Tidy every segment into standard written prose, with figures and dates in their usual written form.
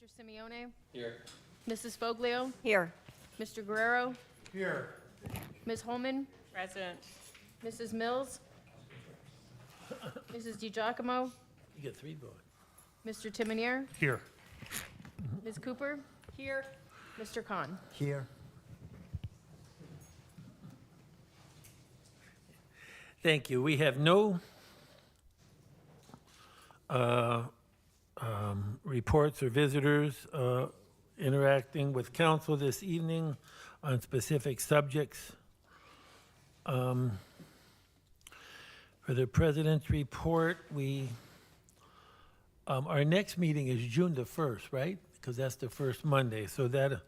Mr. Simeone? Here. Mrs. Foglio? Here. Mr. Guerrero? Here. Ms. Holman? Present. Mrs. Mills? Mrs. DiGiacomo? You get 3 votes. Mr. Timonier? Here. Ms. Cooper? Here. Mr. Khan? Here. Thank you. We have no reports or visitors interacting with council this evening on specific subjects. For the president's report, our next meeting is June the 1st, right? Because that's the first Monday, so that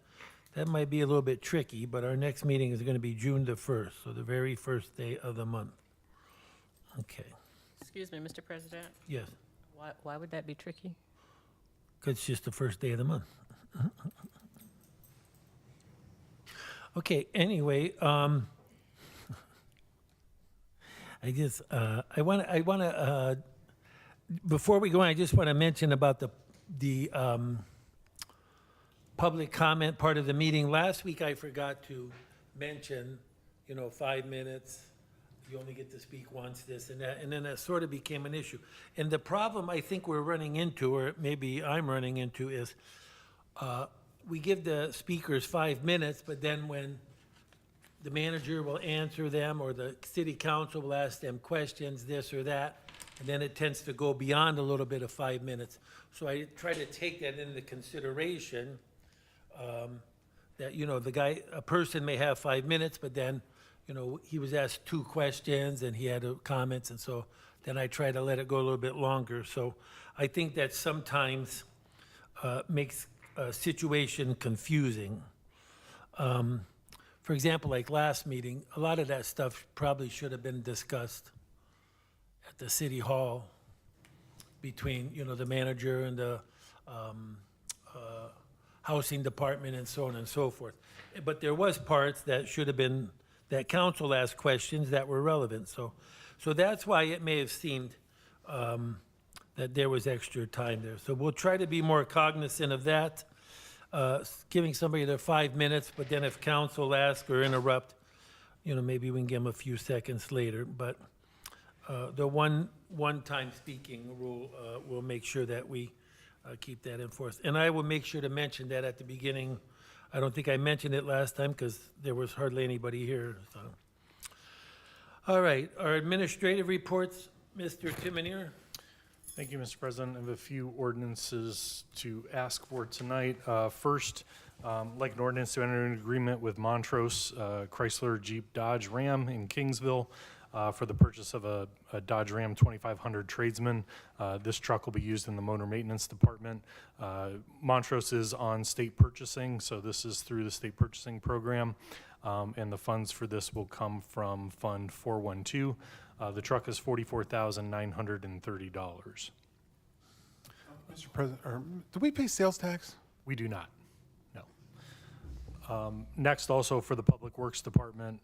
might be a little bit tricky, but our next meeting is going to be June the 1st, so the very first day of the month. Okay, Excuse me, Mr. President. yes, Why would that be tricky? because it's just the first day of the month. Okay, anyway, I want to, before we go on, I just want to mention about the public comment part of the meeting. Last week, I forgot to mention, 5 minutes, you only get to speak once, this and that, and then that sort of became an issue. And the problem I think we're running into, or maybe I'm running into, is we give the speakers 5 minutes, but then when the manager will answer them or the city council will ask them questions, this or that, and then it tends to go beyond a little bit of 5 minutes. So I try to take that into consideration, that, a person may have 5 minutes, but then, he was asked 2 questions and he had comments, and so then I try to let it go a little bit longer. So I think that sometimes makes a situation confusing. For example, like last meeting, a lot of that stuff probably should have been discussed at the city hall between, the manager and the housing department and so on and so forth. But there was parts that should have been, that council asked questions that were relevant. So that's why it may have seemed that there was extra time there. So we'll try to be more cognizant of that, giving somebody their 5 minutes, but then if council asks or interrupt, maybe we can give them a few seconds later. But the one-time speaking rule, we'll make sure that we keep that in force. And I will make sure to mention that at the beginning. I don't think I mentioned it last time because there was hardly anybody here. So. All right, our administrative reports, Mr. Timonier. Thank you, Mr. President. I have a few ordinances to ask for tonight. First, like an ordinance to enter an agreement with Montrose Chrysler Jeep Dodge Ram in Kingsville for the purchase of a Dodge Ram 2500 Tradesman. This truck will be used in the motor maintenance department. Montrose is on state purchasing, so this is through the state purchasing program, and the funds for this will come from Fund 412. The truck is $44,930. Mr. President, do we pay sales tax? We do not, no. Next, also for the Public Works Department,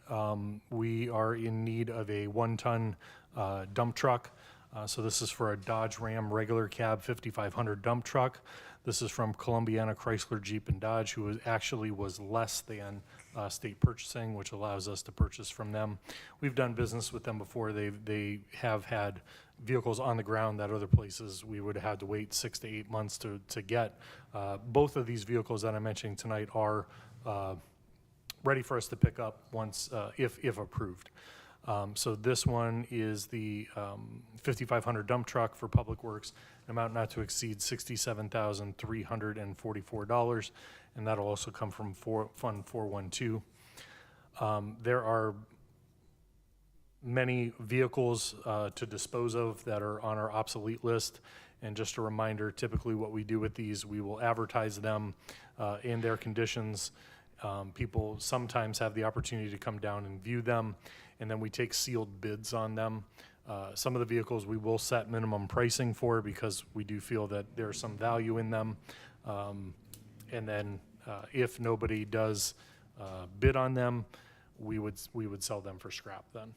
we are in need of a 1-ton dump truck. So this is for a Dodge Ram regular cab 5500 dump truck. This is from Columbiana Chrysler Jeep and Dodge, who actually was less than state purchasing, which allows us to purchase from them. We've done business with them before. They have had vehicles on the ground that other places we would have had to wait 6 to 8 months to get. Both of these vehicles that I'm mentioning tonight are ready for us to pick up once, if approved. So this one is the 5500 dump truck for Public Works, an amount not to exceed $67,344, and that'll also come from Fund 412. There are many vehicles to dispose of that are on our obsolete list, and just a reminder, typically what we do with these, we will advertise them in their conditions. People sometimes have the opportunity to come down and view them, and then we take sealed bids on them. Some of the vehicles we will set minimum pricing for because we do feel that there's some value in them. And then if nobody does bid on them, we would sell them for scrap then.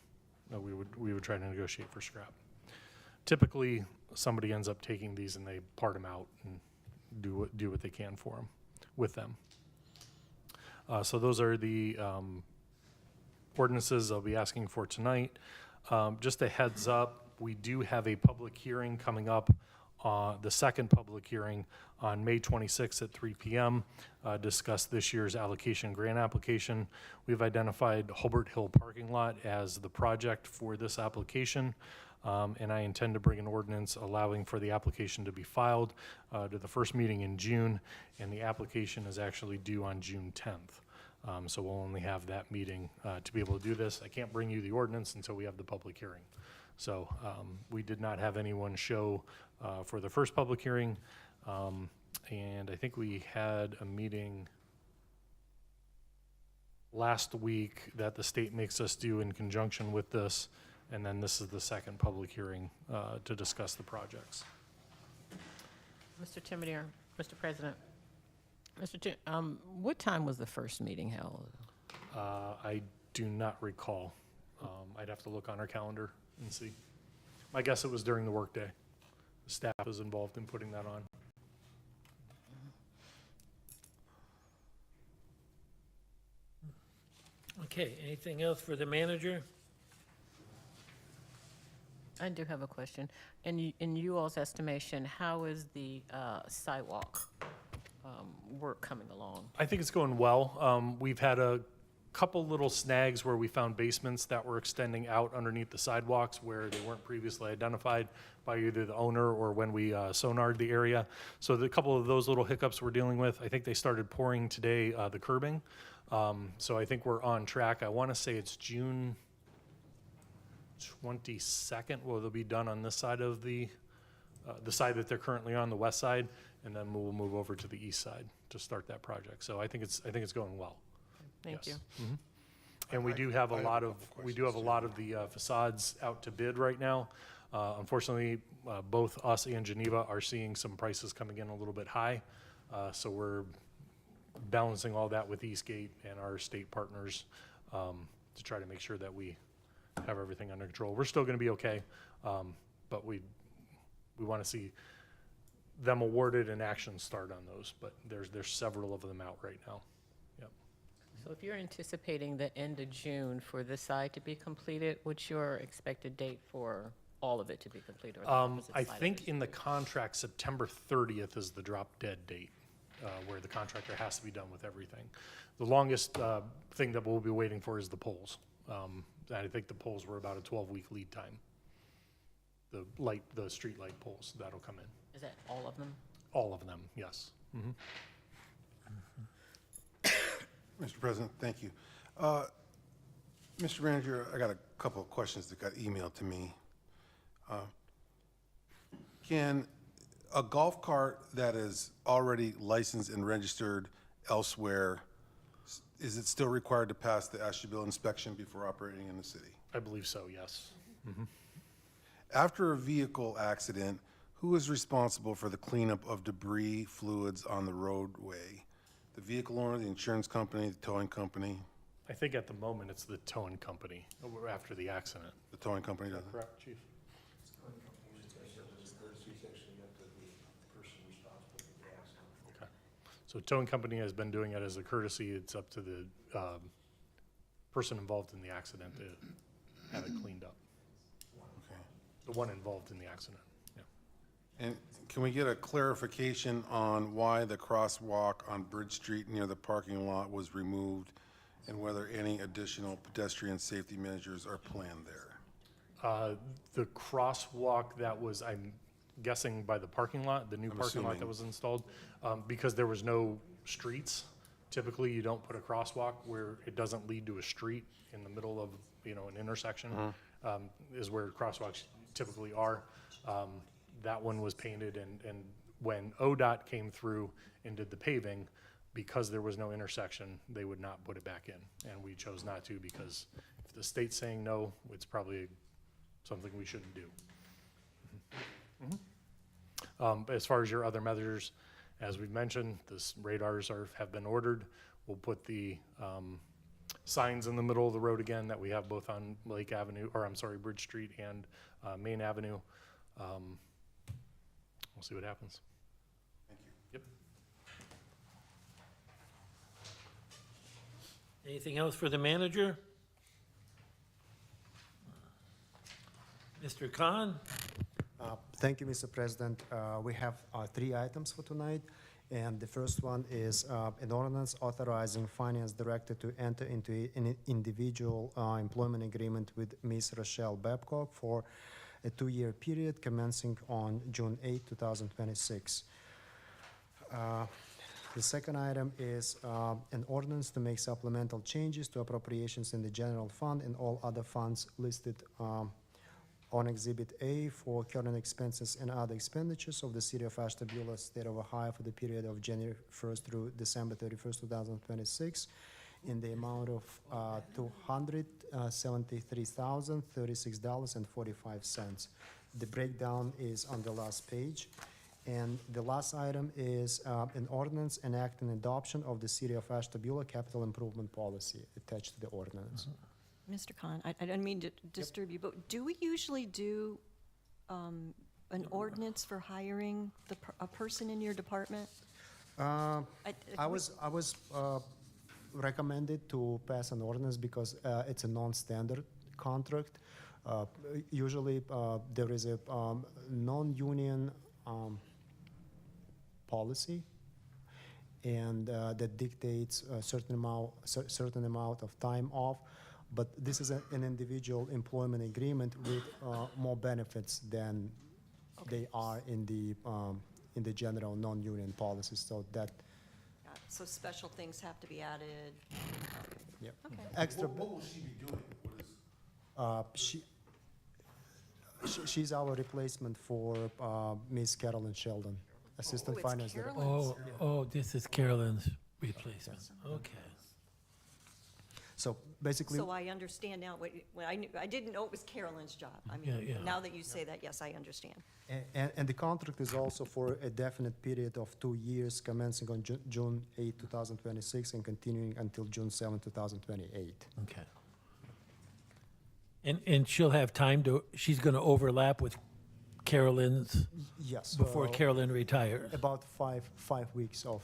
We would try to negotiate for scrap. Typically, somebody ends up taking these and they part them out and do what they can for them, with them. So those are the ordinances I'll be asking for tonight. Just a heads up, we do have a public hearing coming up, the second public hearing on May 26th at 3 p.m. Discuss this year's allocation grant application. We've identified Hobart Hill parking lot as the project for this application. And I intend to bring an ordinance allowing for the application to be filed to the first meeting in June, and the application is actually due on June 10th. So we'll only have that meeting to be able to do this. I can't bring you the ordinance until we have the public hearing. So we did not have anyone show for the first public hearing, and I think we had a meeting last week that the state makes us do in conjunction with this. And then this is the second public hearing to discuss the projects. Mr. Timonier, Mr. President. What time was the first meeting held? I do not recall. I'd have to look on our calendar and see. My guess it was during the workday. The staff is involved in putting that on. Okay, anything else for the manager? I do have a question. In you all's estimation, how is the sidewalk work coming along? I think it's going well. We've had a couple little snags where we found basements that were extending out underneath the sidewalks where they weren't previously identified by either the owner or when we sonared the area. So a couple of those little hiccups we're dealing with. I think they started pouring today the curbing. So I think we're on track. I want to say it's June 22nd. Well, they'll be done on this side of the side that they're currently on, the west side, and then we'll move over to the east side to start that project. So I think it's going well. Thank you. Yes. And we do have a lot of the facades out to bid right now. Unfortunately, both us and Geneva are seeing some prices coming in a little bit high. So we're balancing all that with Eastgate and our state partners to try to make sure that we have everything under control. We're still going to be okay, but we want to see them awarded and action start on those. But there's several of them out right now. Yep. So if you're anticipating the end of June for this side to be completed, what's your expected date for all of it to be completed? Or the opposite I side of think it? in the contract, September 30th is the drop dead date, where the contractor has to be done with everything. The longest thing that we'll be waiting for is the poles. I think the poles were about a 12-week lead time. The street light poles, that'll come in. Is that all of them? All of them, yes. Mhm. Mr. President, thank you. Mr. Manager, I got a couple of questions that got emailed to me. Can a golf cart that is already licensed and registered elsewhere, is it still required to pass the Ashtabula inspection before operating in the city? I believe so, yes. After a vehicle accident, who is responsible for the cleanup of debris, fluids on the roadway? The vehicle owner, the insurance company, the towing company? I think at the moment it's the towing company after the accident. The towing company does it? Correct, Chief? Okay. So towing company has been doing it as a courtesy. It's up to the person involved in the accident to have it cleaned up. Okay. The one involved in the accident, yeah. And can we get a clarification on why the crosswalk on Bridge Street near the parking lot was removed and whether any additional pedestrian safety measures are planned there? The crosswalk that was, I'm guessing by the parking lot, the new I'm parking lot that assuming. was installed, because there was no streets. Typically, you don't put a crosswalk where it doesn't lead to a street in the middle of, an intersection, is where crosswalks typically are. That one was painted, and when ODOT came through and did the paving, because there was no intersection, they would not put it back in. And we chose not to because if the state's saying no, it's probably something we shouldn't do. As far as your other measures, as we've mentioned, radars have been ordered. We'll put the signs in the middle of the road again that we have both on Bridge Street and Main Avenue. We'll see what happens. Thank you. Yep. Anything else for the manager? Mr. Khan? Thank you, Mr. President. We have 3 items for tonight, and the first one is an ordinance authorizing finance director to enter into an individual employment agreement with Ms. Rochelle Babcock for a 2-year period commencing on June 8, 2026. The second item is an ordinance to make supplemental changes to appropriations in the general fund and all other funds listed on Exhibit A for current expenses and other expenditures of the City of Ashtabula, State of Ohio, for the period of January 1st through December 31st, 2026, in the amount of $273,036.45. The breakdown is on the last page. And the last item is an ordinance enacting adoption of the City of Ashtabula capital improvement policy attached to the ordinance. Mr. Khan, I didn't mean to disturb you, but do we usually do an ordinance for hiring a person in your department? I was recommended to pass an ordinance because it's a non-standard contract. Usually, there is a non-union policy, and that dictates a certain amount of time off. But this is an individual employment agreement with more benefits than they are in the general non-union policies. So that, So special things have to be added? yeah, Okay. extra. What will she be doing? She's our replacement for Ms. Carolyn Sheldon, Assistant it's Finance Director. Carolyn's. This is Carolyn's replacement. Okay. So basically, So I understand now, I didn't know it was Carolyn's job. I Yeah, mean, yeah. now that you say that, yes, I understand. and the contract is also for a definite period of 2 years, commencing on June 8, 2026, and continuing until June 7, 2028. Okay. And she'll have time she's going to overlap with Carolyn's Yes. before Carolyn retires. About five weeks of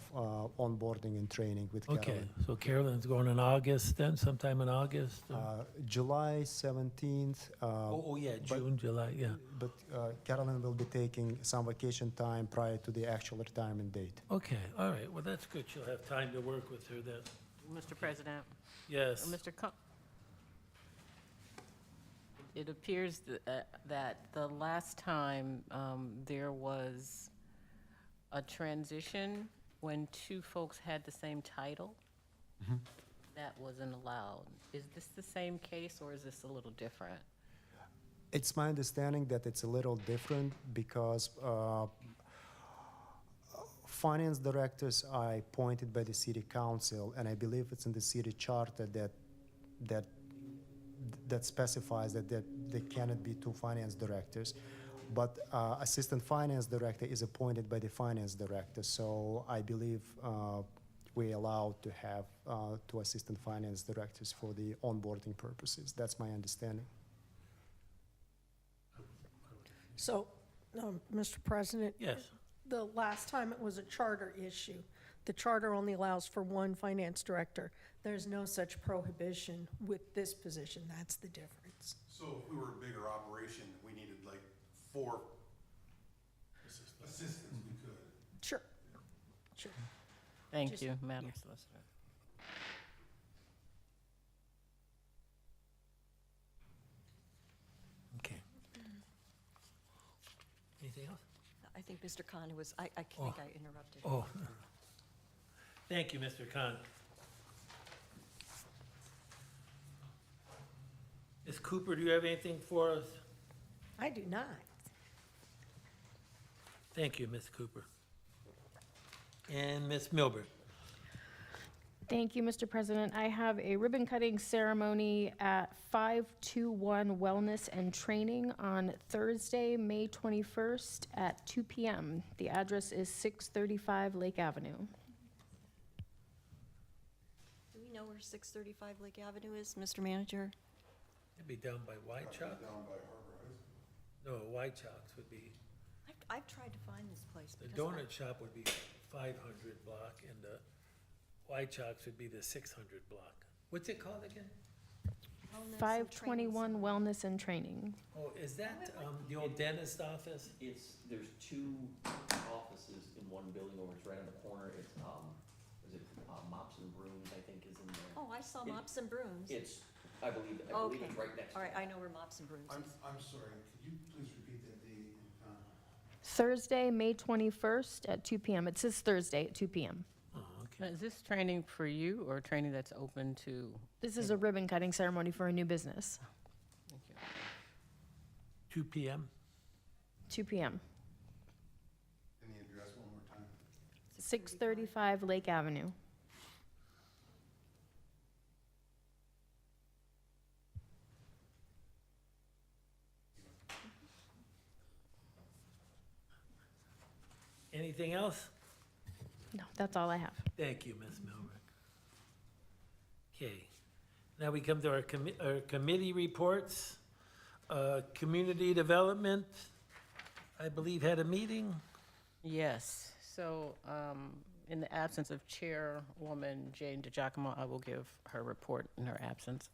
onboarding and training with Okay, Carolyn. so Carolyn's going in August then, sometime in August? July 17th. Yeah, June, July, yeah. But Carolyn will be taking some vacation time prior to the actual retirement date. Okay, all right, well, that's good. She'll have time to work with her then. Mr. President, Yes. Mr. Khan, it appears that the last time there was a transition when 2 folks had the same title, that wasn't allowed. Is this the same case, or is this a little different? It's my understanding that it's a little different because finance directors are appointed by the city council, and I believe it's in the city charter that specifies that there cannot be 2 finance directors. But assistant finance director is appointed by the finance director, so I believe we're allowed to have 2 assistant finance directors for the onboarding purposes. That's my understanding. So, Mr. President? Yes. The last time it was a charter issue. The charter only allows for 1 finance director. There's no such prohibition with this position. That's the difference. So if we were a bigger operation, we needed like 4 assistants, we could. Sure, sure. Thank Just- you, Madam yeah. Solicitor. Okay. Anything else? I think Mr. Khan was, I think I interrupted. Oh, thank you, Mr. Khan. Ms. Cooper, do you have anything for us? I do not. Thank you, Ms. Cooper. And Ms. Milberg. Thank you, Mr. President. I have a ribbon cutting ceremony at 521 Wellness and Training on Thursday, May 21st at 2 p.m. The address is 635 Lake Avenue. Do we know where 635 Lake Avenue is, Mr. Manager? It'd be down by White Chalk? Down by Harbor Heights. No, White Chalks would be, I've tried to find this place. the because donut shop would be 500 block, and the White Chalks would be the 600 block. What's it called again? 521 Wellness and Training. Oh, is that the old dentist office? There's two offices in one building over, it's right on the corner, it's, is it Mops and Brooms, I think is in there. Oh, I saw It- mops and brooms. I believe Okay. it's right next to All right, it. I know where mops and brooms is. I'm sorry, could you please repeat that date? Thursday, May 21st at 2 PM. It says Thursday at 2 PM. Oh, Now, okay. is this training for you or training that's open to? This is a ribbon cutting ceremony for a new business. Thank you. 2 PM? 2 PM. And the address one more time? 635 Lake Avenue. Anything else? No, that's all I have. Thank you, Ms. Milbrick. Okay, now we come to our committee reports. Community Development, I believe, had a meeting. Yes, so, in the absence of Chairwoman Jane DiGiacomo, I will give her report in her absence.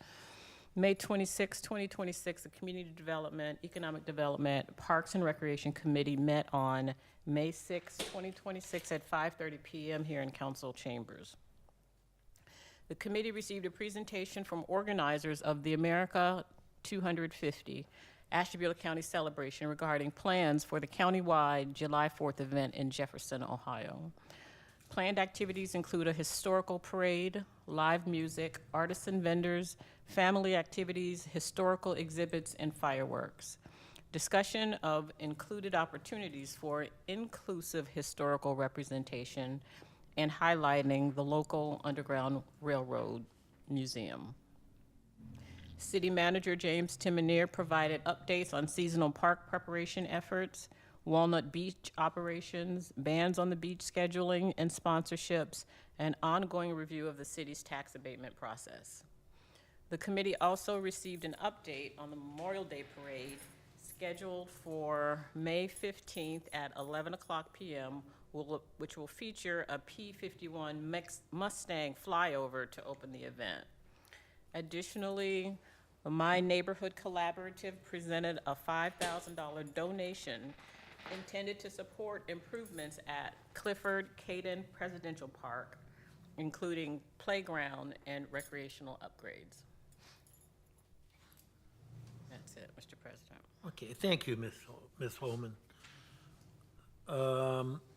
May 26, 2026, the Community Development, Economic Development, Parks and Recreation Committee met on May 6, 2026 at 5:30 PM here in council chambers. The committee received a presentation from organizers of the America 250 Ashtabula County celebration regarding plans for the countywide July 4th event in Jefferson, Ohio. Planned activities include a historical parade, live music, artisan vendors, family activities, historical exhibits, and fireworks. Discussion of included opportunities for inclusive historical representation and highlighting the local Underground Railroad Museum. City Manager James Timonier provided updates on seasonal park preparation efforts, Walnut Beach operations, bans on the beach scheduling and sponsorships, and ongoing review of the city's tax abatement process. The committee also received an update on the Memorial Day Parade scheduled for May 15th at 11 o'clock PM, which will feature a P-51 Mustang flyover to open the event. Additionally, the My Neighborhood Collaborative presented a $5,000 donation intended to support improvements at Clifford Caden Presidential Park, including playground and recreational upgrades. That's it, Mr. President. Okay, thank you, Ms. Holman.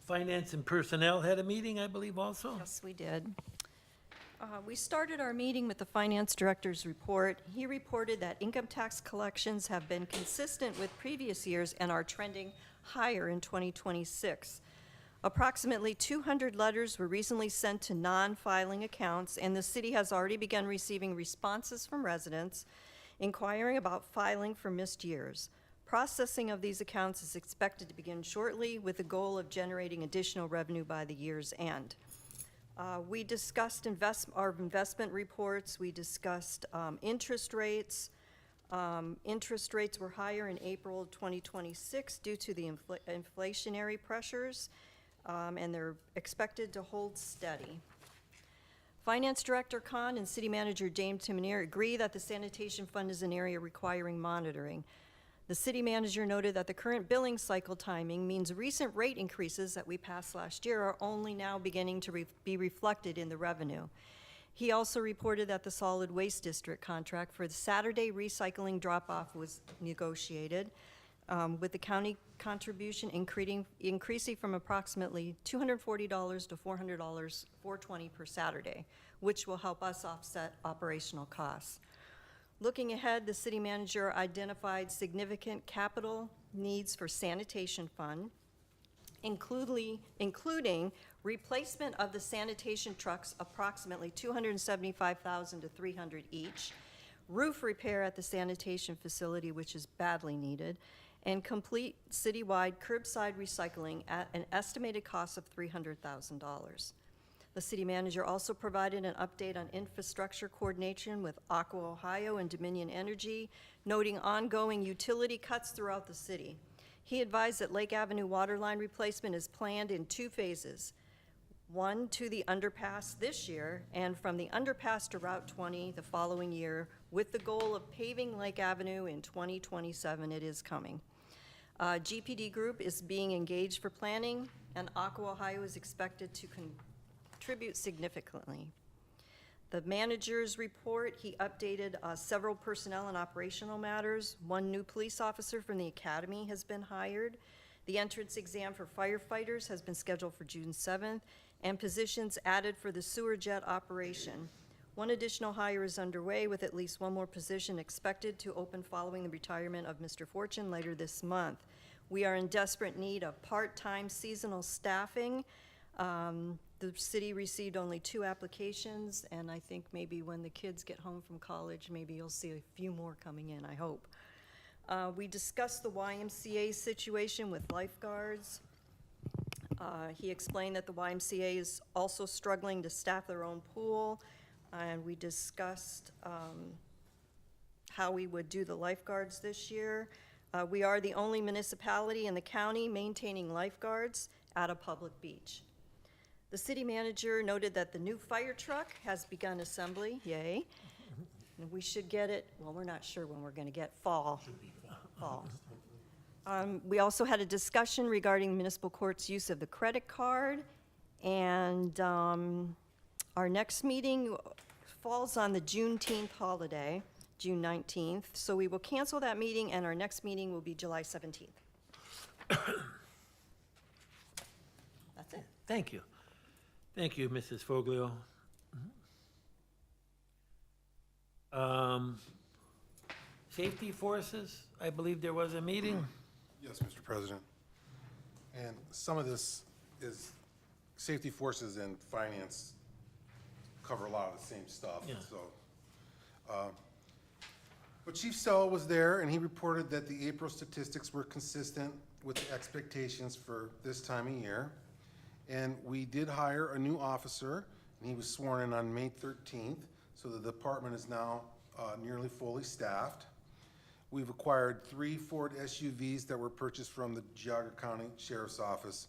Finance and Personnel had a meeting, I believe, also? Yes, we did. We started our meeting with the finance director's report. He reported that income tax collections have been consistent with previous years and are trending higher in 2026. Approximately 200 letters were recently sent to non-filing accounts, and the city has already begun receiving responses from residents inquiring about filing for missed years. Processing of these accounts is expected to begin shortly with the goal of generating additional revenue by the year's end. We discussed our investment reports. We discussed interest rates. Interest rates were higher in April 2026 due to the inflationary pressures, and they're expected to hold steady. Finance Director Khan and City Manager James Timonier agree that the sanitation fund is an area requiring monitoring. The city manager noted that the current billing cycle timing means recent rate increases that we passed last year are only now beginning to be reflected in the revenue. He also reported that the solid waste district contract for the Saturday recycling drop-off was negotiated, with the county contribution increasing from approximately $240 to $400, $420 per Saturday, which will help us offset operational costs. Looking ahead, the city manager identified significant capital needs for sanitation fund, including replacement of the sanitation trucks, approximately $275,000 to $300 each, roof repair at the sanitation facility, which is badly needed, and complete citywide curbside recycling at an estimated cost of $300,000. The city manager also provided an update on infrastructure coordination with Aqua Ohio and Dominion Energy, noting ongoing utility cuts throughout the city. He advised that Lake Avenue water line replacement is planned in 2 phases, one to the underpass this year, and from the underpass to Route 20 the following year, with the goal of paving Lake Avenue in 2027. It is coming. GPD Group is being engaged for planning, and Aqua Ohio is expected to contribute significantly. The manager's report, he updated several personnel and operational matters. One new police officer from the academy has been hired. The entrance exam for firefighters has been scheduled for June 7th, and positions added for the sewer jet operation. One additional hire is underway, with at least one more position expected to open following the retirement of Mr. Fortune later this month. We are in desperate need of part-time seasonal staffing. The city received only 2 applications, and I think maybe when the kids get home from college, maybe you'll see a few more coming in, I hope. We discussed the YMCA situation with lifeguards. He explained that the YMCA is also struggling to staff their own pool, and we discussed how we would do the lifeguards this year. We are the only municipality in the county maintaining lifeguards at a public beach. The city manager noted that the new fire truck has begun assembly, yay. And we should get it, well, we're not sure when we're gonna get fall. Fall. We also had a discussion regarding municipal court's use of the credit card, and our next meeting falls on the Juneteenth holiday, June 19th, so we will cancel that meeting, and our next meeting will be July 17th. That's it. Thank you. Thank you, Mrs. Foglio. Safety forces, I believe there was a meeting. Yes, Mr. President. And some of this is, safety forces and finance cover a lot of the same stuff, Yeah. so. But Chief Sell was there, and he reported that the April statistics were consistent with the expectations for this time of year. And we did hire a new officer, and he was sworn in on May 13th, so the department is now nearly fully staffed. We've acquired 3 Ford SUVs that were purchased from the Geauga County Sheriff's Office,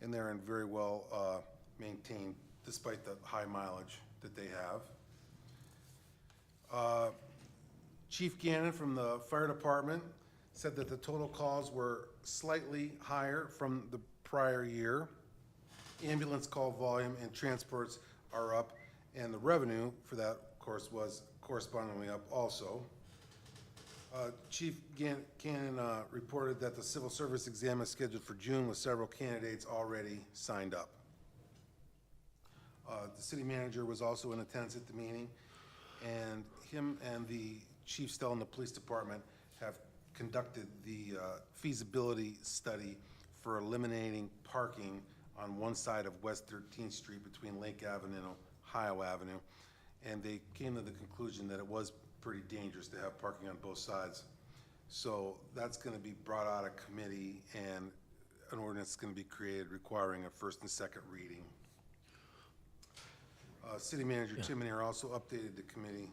and they're in very well maintained despite the high mileage that they have. Chief Gannon from the fire department said that the total calls were slightly higher from the prior year. Ambulance call volume and transports are up, and the revenue for that, of course, was correspondingly up also. Chief Gannon reported that the civil service exam is scheduled for June with several candidates already signed up. The city manager was also in attendance at the meeting, and him and the Chief Stell and the police department have conducted the feasibility study for eliminating parking on one side of West 13th Street between Lake Avenue and Ohio Avenue, and they came to the conclusion that it was pretty dangerous to have parking on both sides. So that's gonna be brought out of committee, and an ordinance is gonna be created requiring a first and second reading. City Manager Timoney also updated the committee.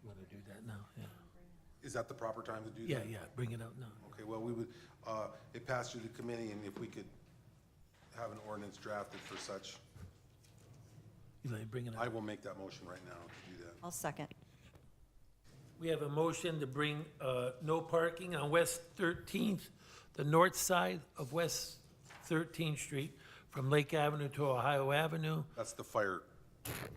Want to do that now? Yeah. Is that the proper time to do Yeah, that? yeah, bring it out now. Okay, well, we would, it passed through the committee, and if we could have an ordinance drafted for such, Eli, bring it I out. will make that motion right now to do that. I'll second. We have a motion to bring no parking on West 13th, the north side of West 13th Street, from Lake Avenue to Ohio Avenue. That's the fire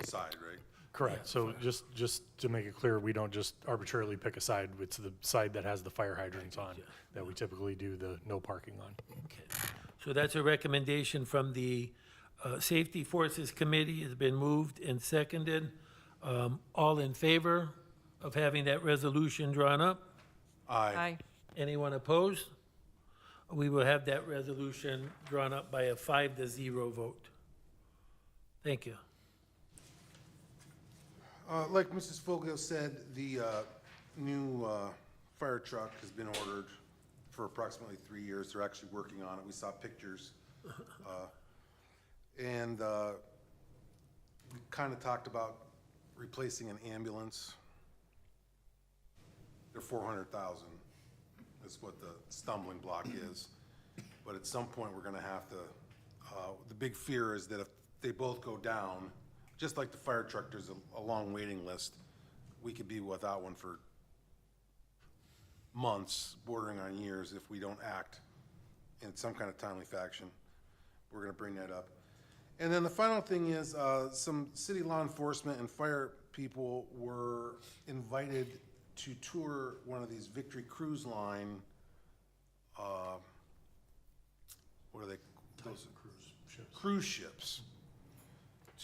side, right? Correct. So just to make it clear, we don't just arbitrarily pick a side. It's the side that has the fire hydrants on that we typically do the no parking on. Okay. So that's a recommendation from the Safety Forces Committee. Has been moved and seconded. All in favor of having that resolution drawn up? Aye. Anyone opposed? We will have that resolution drawn up by a 5-0 vote. Thank you. Like Mrs. Foglio said, the new fire truck has been ordered for approximately 3 years. They're actually working on it. We saw pictures. And we kind of talked about replacing an ambulance. They're 400,000. That's what the stumbling block is. But at some point, we're gonna have to, the big fear is that if they both go down, just like the fire truck, there's a long waiting list. We could be without one for months, bordering on years, if we don't act in some kind of timely fashion. We're gonna bring that up. And then the final thing is, some city law enforcement and fire people were invited to tour one of these Victory Cruise Line, what are they? Those cruise ships.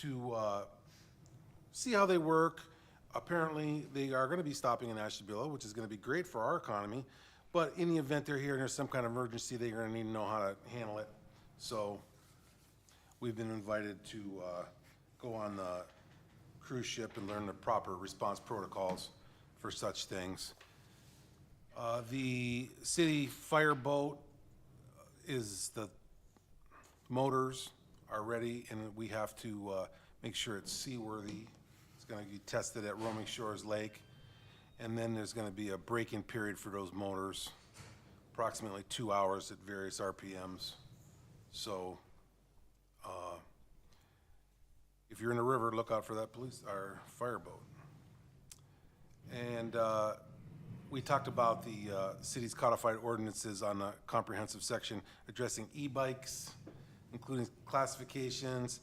To see how they work. Apparently, they are gonna be stopping in Ashtabula, which is gonna be great for our economy. But in the event they're here and there's some kind of emergency, they're gonna need to know how to handle it. So we've been invited to go on the cruise ship and learn the proper response protocols for such things. The city fireboat the motors are ready, and we have to make sure it's seaworthy. It's gonna be tested at Roaming Shores Lake. And then there's gonna be a break-in period for those motors, approximately 2 hours at various RPMs. So, if you're in the river, look out for that fireboat. And, we talked about the, city's codified ordinances on the comprehensive section addressing e-bikes, including classifications,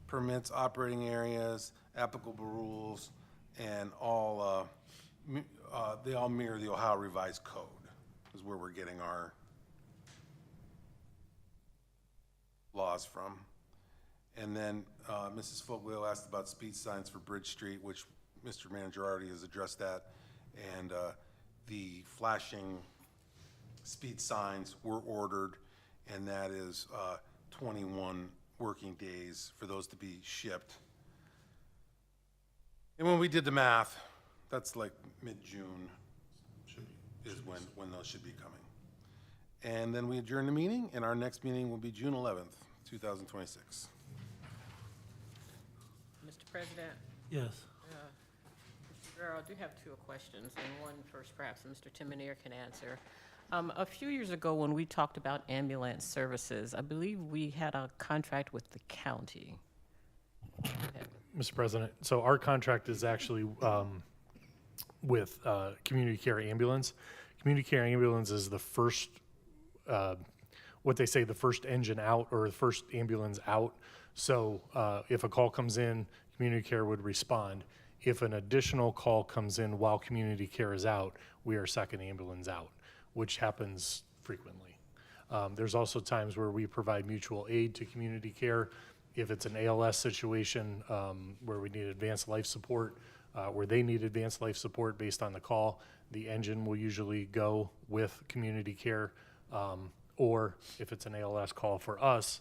permits, operating areas, applicable rules, and all, they all mirror the Ohio Revised Code, is where we're getting our laws from. And then Mrs. Foglio asked about speed signs for Bridge Street, which Mr. Manager already has addressed that. And the flashing speed signs were ordered, and that is 21 working days for those to be shipped. And when we did the math, that's like mid-June is when those should be coming. And then we adjourn the meeting, and our next meeting will be June 11th, 2026. Mr. President, Yes. Mr. Guerrero, I do have two questions, and one first perhaps Mr. Timonier can answer. A few years ago, when we talked about ambulance services, I believe we had a contract with the county. Mr. President, so our contract is actually with Community Care Ambulance. Community Care Ambulance is the first, what they say, the first engine out or the first ambulance out. So if a call comes in, Community Care would respond. If an additional call comes in while Community Care is out, we are second ambulance out, which happens frequently. There's also times where we provide mutual aid to Community Care. If it's an ALS situation where we need advanced life support, where they need advanced life support based on the call, the engine will usually go with Community Care. Or if it's an ALS call for us,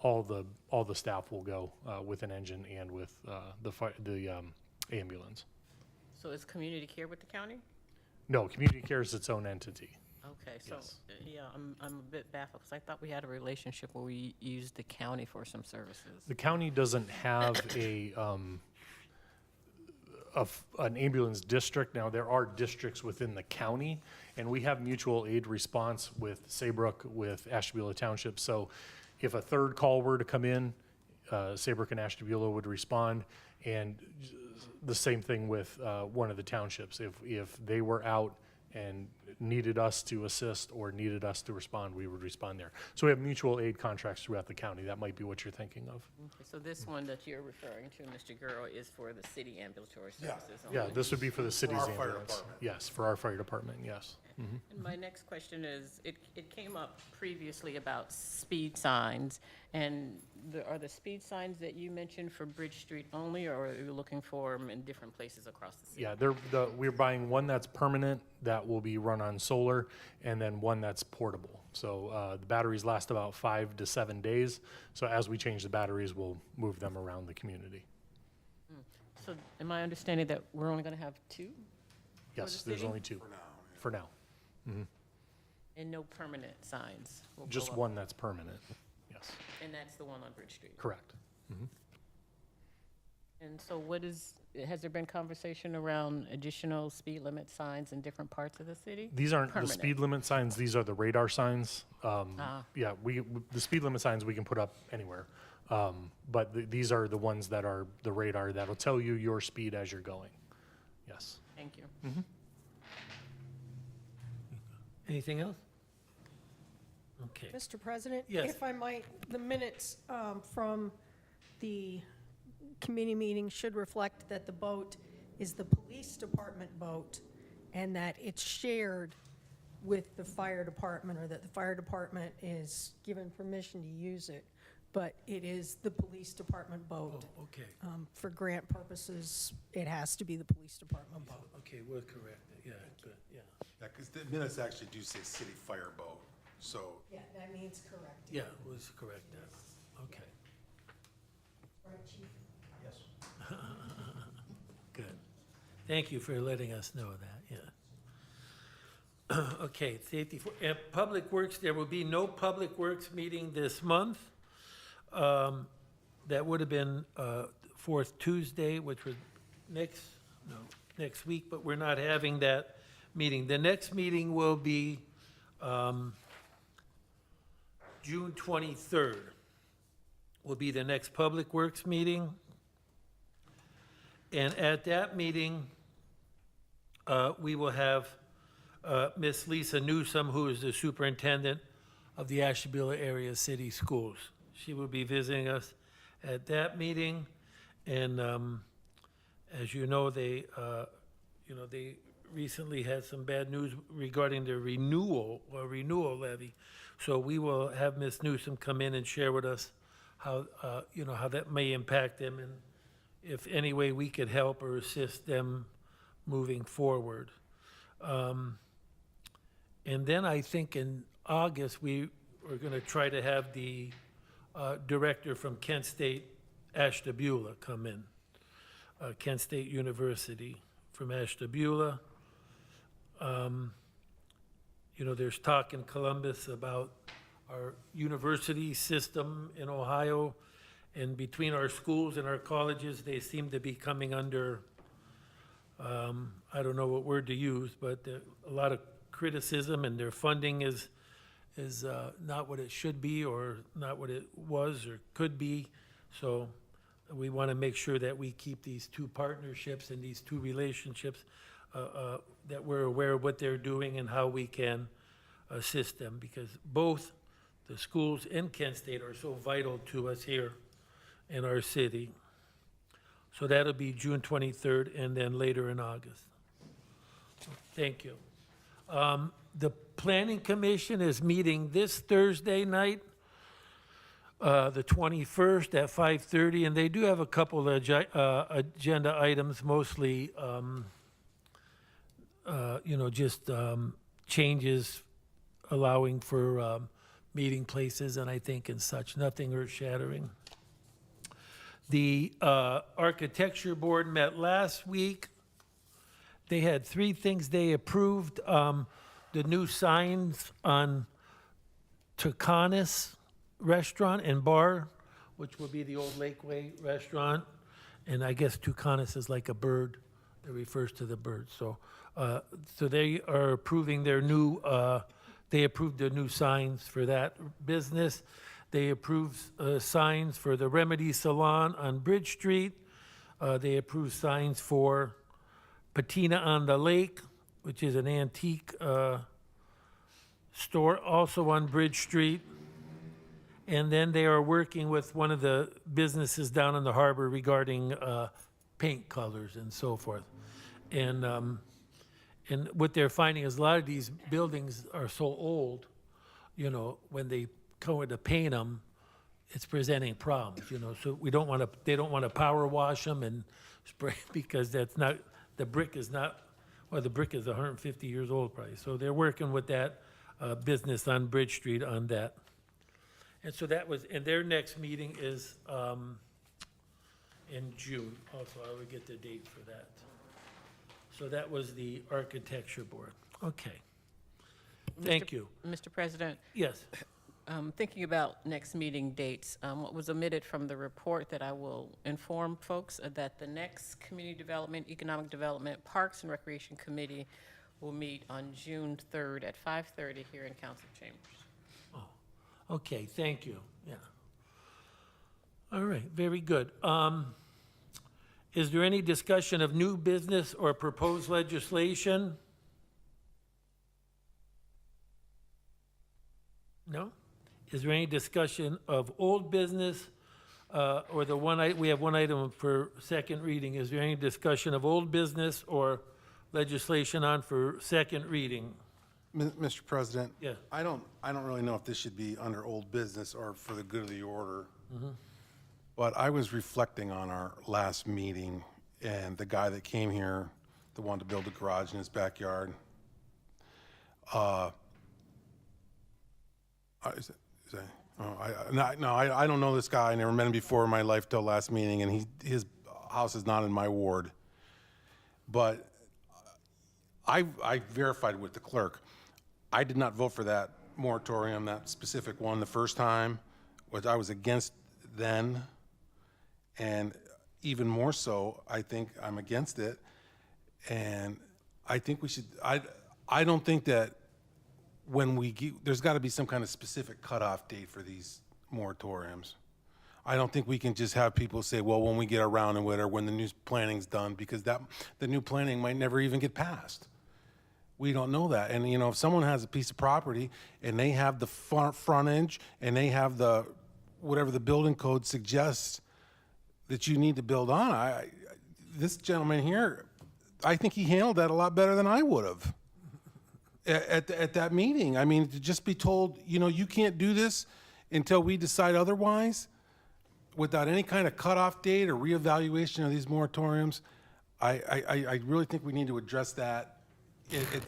all the staff will go with an engine and with the ambulance. So is Community Care with the county? No, Community Care is its own entity. Okay, so, Yes. yeah, I'm a bit baffled, because I thought we had a relationship where we used the county for some services. The county doesn't have an ambulance district. Now, there are districts within the county, and we have mutual aid response with Saybrook, with Ashtabula Township. So if a third call were to come in, Saybrook and Ashtabula would respond. And the same thing with one of the townships. If they were out and needed us to assist or needed us to respond, we would respond there. So we have mutual aid contracts throughout the county. That might be what you're thinking of. Okay, so this one that you're referring to, Mr. Guerrero, is for the city ambulatory services only? Yeah, this would be for the city's our fire ambulance. department. Yes, for our fire department, yes. And my next question is, it came up previously about speed signs, and are the speed signs that you mentioned for Bridge Street only, or are you looking for them in different places across the city? Yeah, we're buying one that's permanent, that will be run on solar, and then one that's portable. So the batteries last about 5 to 7 days. So as we change the batteries, we'll move them around the community. So am I understanding that we're only going to have two? Yes, the there's city? only two. For now. And no permanent signs? will go Just up? one that's permanent, yes, And that's the one on Bridge Street? correct. And so has there been conversation around additional speed limit signs in different parts of the city? These aren't the Permanent. speed limit signs, these are the radar signs. Ah. Yeah, the speed limit signs we can put up anywhere. But these are the ones that are the radar that'll tell you your speed as you're going. Yes. Thank you. Anything else? Okay. Mr. President? Yes. If I might, the minutes from the committee meeting should reflect that the boat is the police department boat and that it's shared with the fire department, or that the fire department is given permission to use it. But it is the police department boat. Oh, okay. For grant purposes, it has to be the police department boat. Okay, we're correct. Yeah, good, yeah. Yeah, because the minutes actually do say city fire boat, so. Yeah, that means correct. Yeah, it was correct now. Okay, Right, Chief? good. Thank you for letting us know that, yeah. Okay, safety for, Public Works, there will be no Public Works meeting this month. That would have been fourth Tuesday, which was next week, but we're not having that meeting. The next meeting will be June 23rd, will be the next Public Works meeting. And at that meeting, we will have Miss Lisa Newsome, who is the superintendent of the Ashtabula Area City Schools. She will be visiting us at that meeting, and as you know, they recently had some bad news regarding the renewal levy. So we will have Ms. Newsome come in and share with us how how that may impact them, and if any way we could help or assist them moving forward. And then I think in August, we are going to try to have the director from Kent State Ashtabula come in, Kent State University from Ashtabula. There's talk in Columbus about our university system in Ohio, and between our schools and our colleges, they seem to be coming under, I don't know what word to use, but a lot of criticism, and their funding is not what it should be, or not what it was or could be. So we want to make sure that we keep these two partnerships and these two relationships, that we're aware of what they're doing and how we can assist them, because both the schools and Kent State are so vital to us here in our city. So that'll be June 23rd, and then later in August. Thank you. The Planning Commission is meeting this Thursday night, the 21st at 5:30, and they do have a couple of agenda items, mostly, just changes allowing for meeting places, and I think and such, nothing earth-shattering. The Architecture Board met last week. They had 3 things they approved. The new signs on Tucanis Restaurant and Bar, which will be the old Lakeway Restaurant. And I guess Tucanis is like a bird. It refers to the bird. So they are approving their new, they approved their new signs for that business. They approved signs for the Remedy Salon on Bridge Street. They approved signs for Patina on the Lake, which is an antique store, also on Bridge Street. And then they are working with one of the businesses down in the harbor regarding paint colors and so forth. And what they're finding is a lot of these buildings are so old, when they go to paint them, it's presenting problems, so they don't want to power wash them and spray, because that's not, the brick is 150 years old probably. So they're working with that business on Bridge Street on that. And so and their next meeting is in June. Also, I will get the date for that. So that was the Architecture Board. Okay. Thank you. Mr. President, Yes. thinking about next meeting dates, what was omitted from the report that I will inform folks that the next Community Development, Economic Development, Parks and Recreation Committee will meet on June 3rd at 5:30 here in Council Chambers. Okay, thank you, yeah. All right, very good. Is there any discussion of new business or proposed legislation? No? Is there any discussion of old business, or we have one item for second reading. Is there any discussion of old business or legislation on for second reading? Mr. President? Yeah. I don't really know if this should be under old business or for the good of the order. But I was reflecting on our last meeting and the guy that came here that wanted to build a garage in his backyard. I don't know this guy. I never met him before in my life till last meeting, and his house is not in my ward. But I verified with the clerk. I did not vote for that moratorium, that specific one, the first time, which I was against then. And even more so, I think I'm against it. And I think we should, I don't think that there's got to be some kind of specific cutoff date for these moratoriums. I don't think we can just have people say, well, when we get around to it or when the new planning's done, because the new planning might never even get passed. We don't know that. And, if someone has a piece of property and they have the frontage and they have whatever the building code suggests that you need to build on, this gentleman here, I think he handled that a lot better than I would have at that meeting. I mean, to just be told, you can't do this until we decide otherwise, without any kind of cutoff date or reevaluation of these moratoriums, I really think we need to address that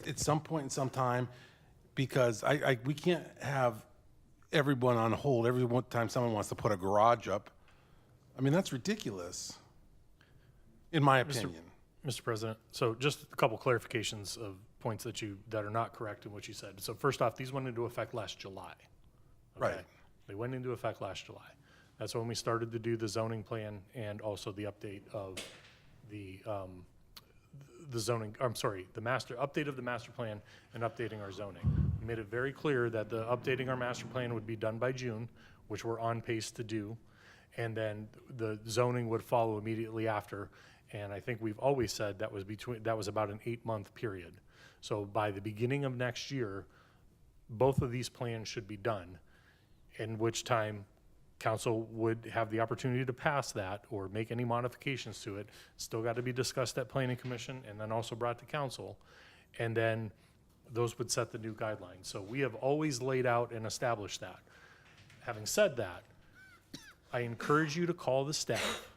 at some point in some time, because we can't have everyone on hold every one time someone wants to put a garage up. I mean, that's ridiculous, in my opinion. Mr. President, so just a couple clarifications of points that are not correct in what you said. So first off, these went into effect last July. Okay? Right. They went into effect last July. That's when we started to do the zoning plan and also the update of the update of the master plan and updating our zoning. We made it very clear that the updating our master plan would be done by June, which we're on pace to do, and then the zoning would follow immediately after. And I think we've always said that was about an 8-month period. So by the beginning of next year, both of these plans should be done, in which time council would have the opportunity to pass that or make any modifications to it. Still got to be discussed at planning commission and then also brought to council. And then those would set the new guidelines. So we have always laid out and established that. Having said that, I encourage you to call the staff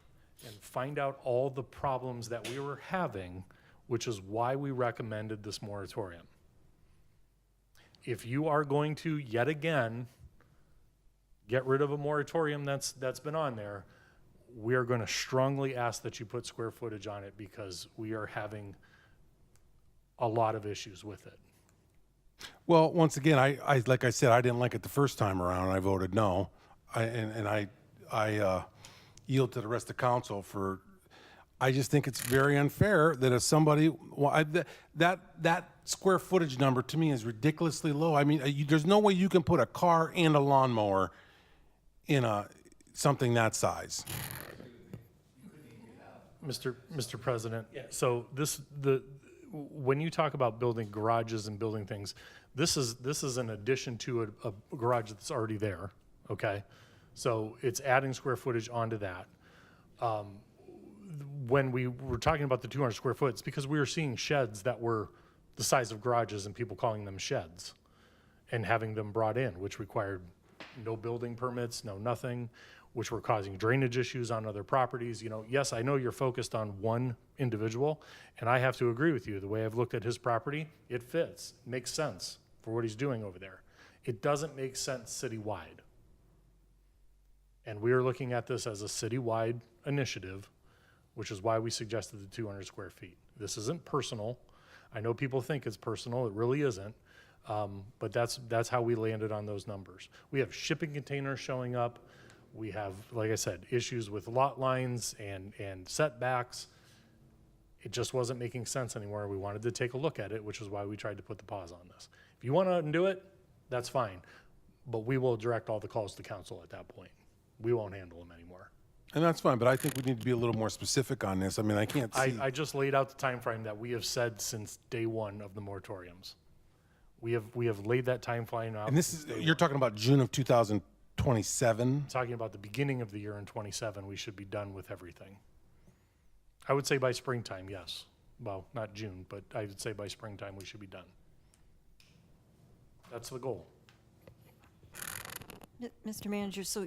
and find out all the problems that we were having, which is why we recommended this moratorium. If you are going to, yet again, get rid of a moratorium that's been on there, we are going to strongly ask that you put square footage on it, because we are having a lot of issues with it. Well, once again, I like I said, I didn't like it the first time around. I voted no. I yield to the rest of council for. I just think it's very unfair that if somebody that square footage number to me is ridiculously low. I mean, there's no way you can put a car and a lawnmower in something that size. Mr. President, so when you talk about building garages and building things, this is an addition to a garage that's already there, okay? So it's adding square footage onto that. When we were talking about the 200 square foot, it's because we were seeing sheds that were the size of garages and people calling them sheds and having them brought in, which required no building permits, no nothing, which were causing drainage issues on other properties. Yes, I know you're focused on one individual, and I have to agree with you. The way I've looked at his property, it fits, makes sense for what he's doing over there. It doesn't make sense citywide. And we are looking at this as a citywide initiative, which is why we suggested the 200 square feet. This isn't personal. I know people think it's personal. It really isn't. But that's how we landed on those numbers. We have shipping containers showing up. We have, like I said, issues with lot lines and setbacks. It just wasn't making sense anymore. We wanted to take a look at it, which is why we tried to put the pause on this. If you want to undo it, that's fine. But we will direct all the calls to council at that point. We won't handle them anymore. And that's fine, but I think we need to be a little more specific on this. I mean, I can't see. I just laid out the time frame that we have said since day one of the moratoriums. We have laid that time frame out. And this is, you're talking about June of 2027? Talking about the beginning of the year in 27, we should be done with everything. I would say by springtime, yes. Well, not June, but I would say by springtime, we should be done. That's the goal. Mr. Manager, so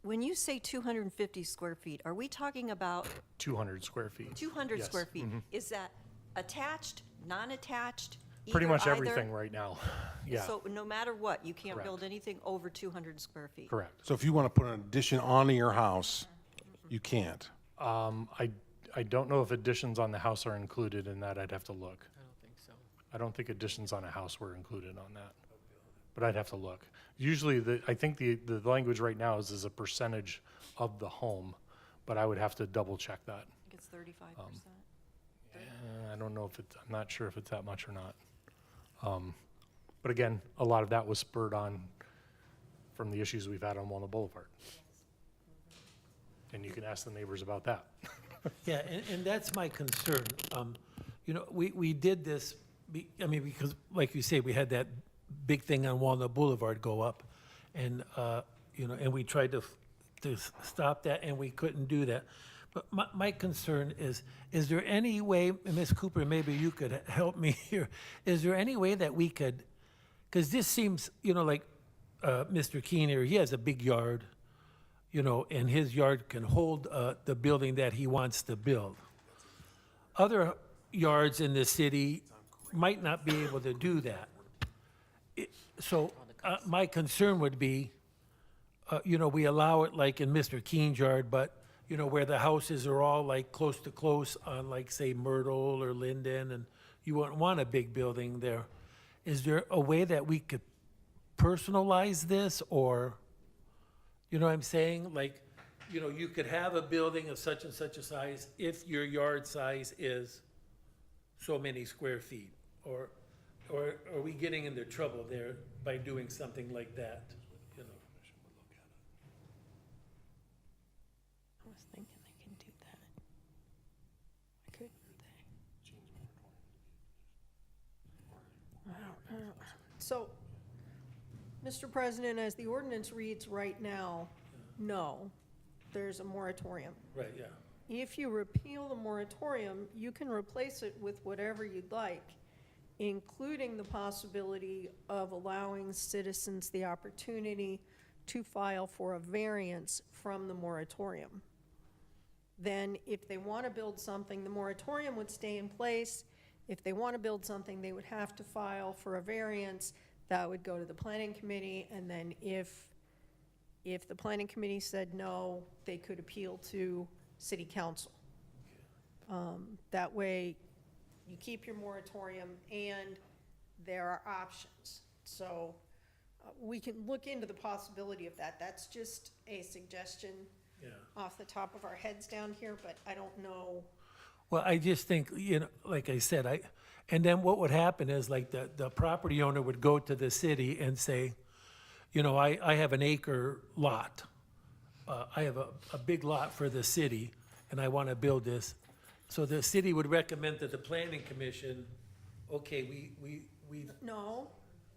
when you say 250 square feet, are we talking about 200 square feet. 200 Yes, square feet? Is that attached, non-attached, Pretty much either? everything right now. Yeah, So no matter what, you can't Correct. build anything over 200 square feet? correct. So if you want to put an addition onto your house, you can't. I don't know if additions on the house are included in that. I'd have to look. I don't think so. I don't think additions on a house were included on that, but I'd have to look. Usually, I think the language right now is a percentage of the home, but I would have to double check that. I think it's 35%. I don't know if it's, I'm not sure if it's that much or not. But again, a lot of that was spurred on from the issues we've had on Walnut Boulevard. And you can ask the neighbors about that. Yeah, and that's my concern. You know, we did this, because like you say, we had that big thing on Walnut Boulevard go up. And, you know, and we tried to stop that and we couldn't do that. But my concern is there any way, and Ms. Cooper, maybe you could help me here, is there any way that we could, because this seems, you know, like Mr. Keene here, he has a big yard, you know, and his yard can hold the building that he wants to build. Other yards in the city might not be able to do that. So my concern would be, you know, we allow it like in Mr. Keene's yard, but, you know, where the houses are all like close to close on like, say, Myrtle or Linden, and you wouldn't want a big building there. Is there a way that we could personalize this, or, you know what I'm saying? Like, you know, you could have a building of such and such a size if your yard size is so many square feet, or are we getting into trouble there by doing something like that, you know? I was thinking they can do that. Why couldn't they? I don't know. So, Mr. President, as the ordinance reads right now, no, there's a moratorium. Right, yeah. If you repeal the moratorium, you can replace it with whatever you'd like, including the possibility of allowing citizens the opportunity to file for a variance from the moratorium. Then if they want to build something, the moratorium would stay in place. If they want to build something, they would have to file for a variance. That would go to the planning committee, and then if the planning committee said no, they could appeal to city council. That way, you keep your moratorium and there are options. So we can look into the possibility of that. That's just a suggestion Yeah. off the top of our heads down here, but I don't know. Well, I just think, you know, like I said, and then what would happen is like the property owner would go to the city and say, you know, I have an acre lot. I have a big lot for the city and I want to build this. So the city would recommend to the planning commission, okay, we No,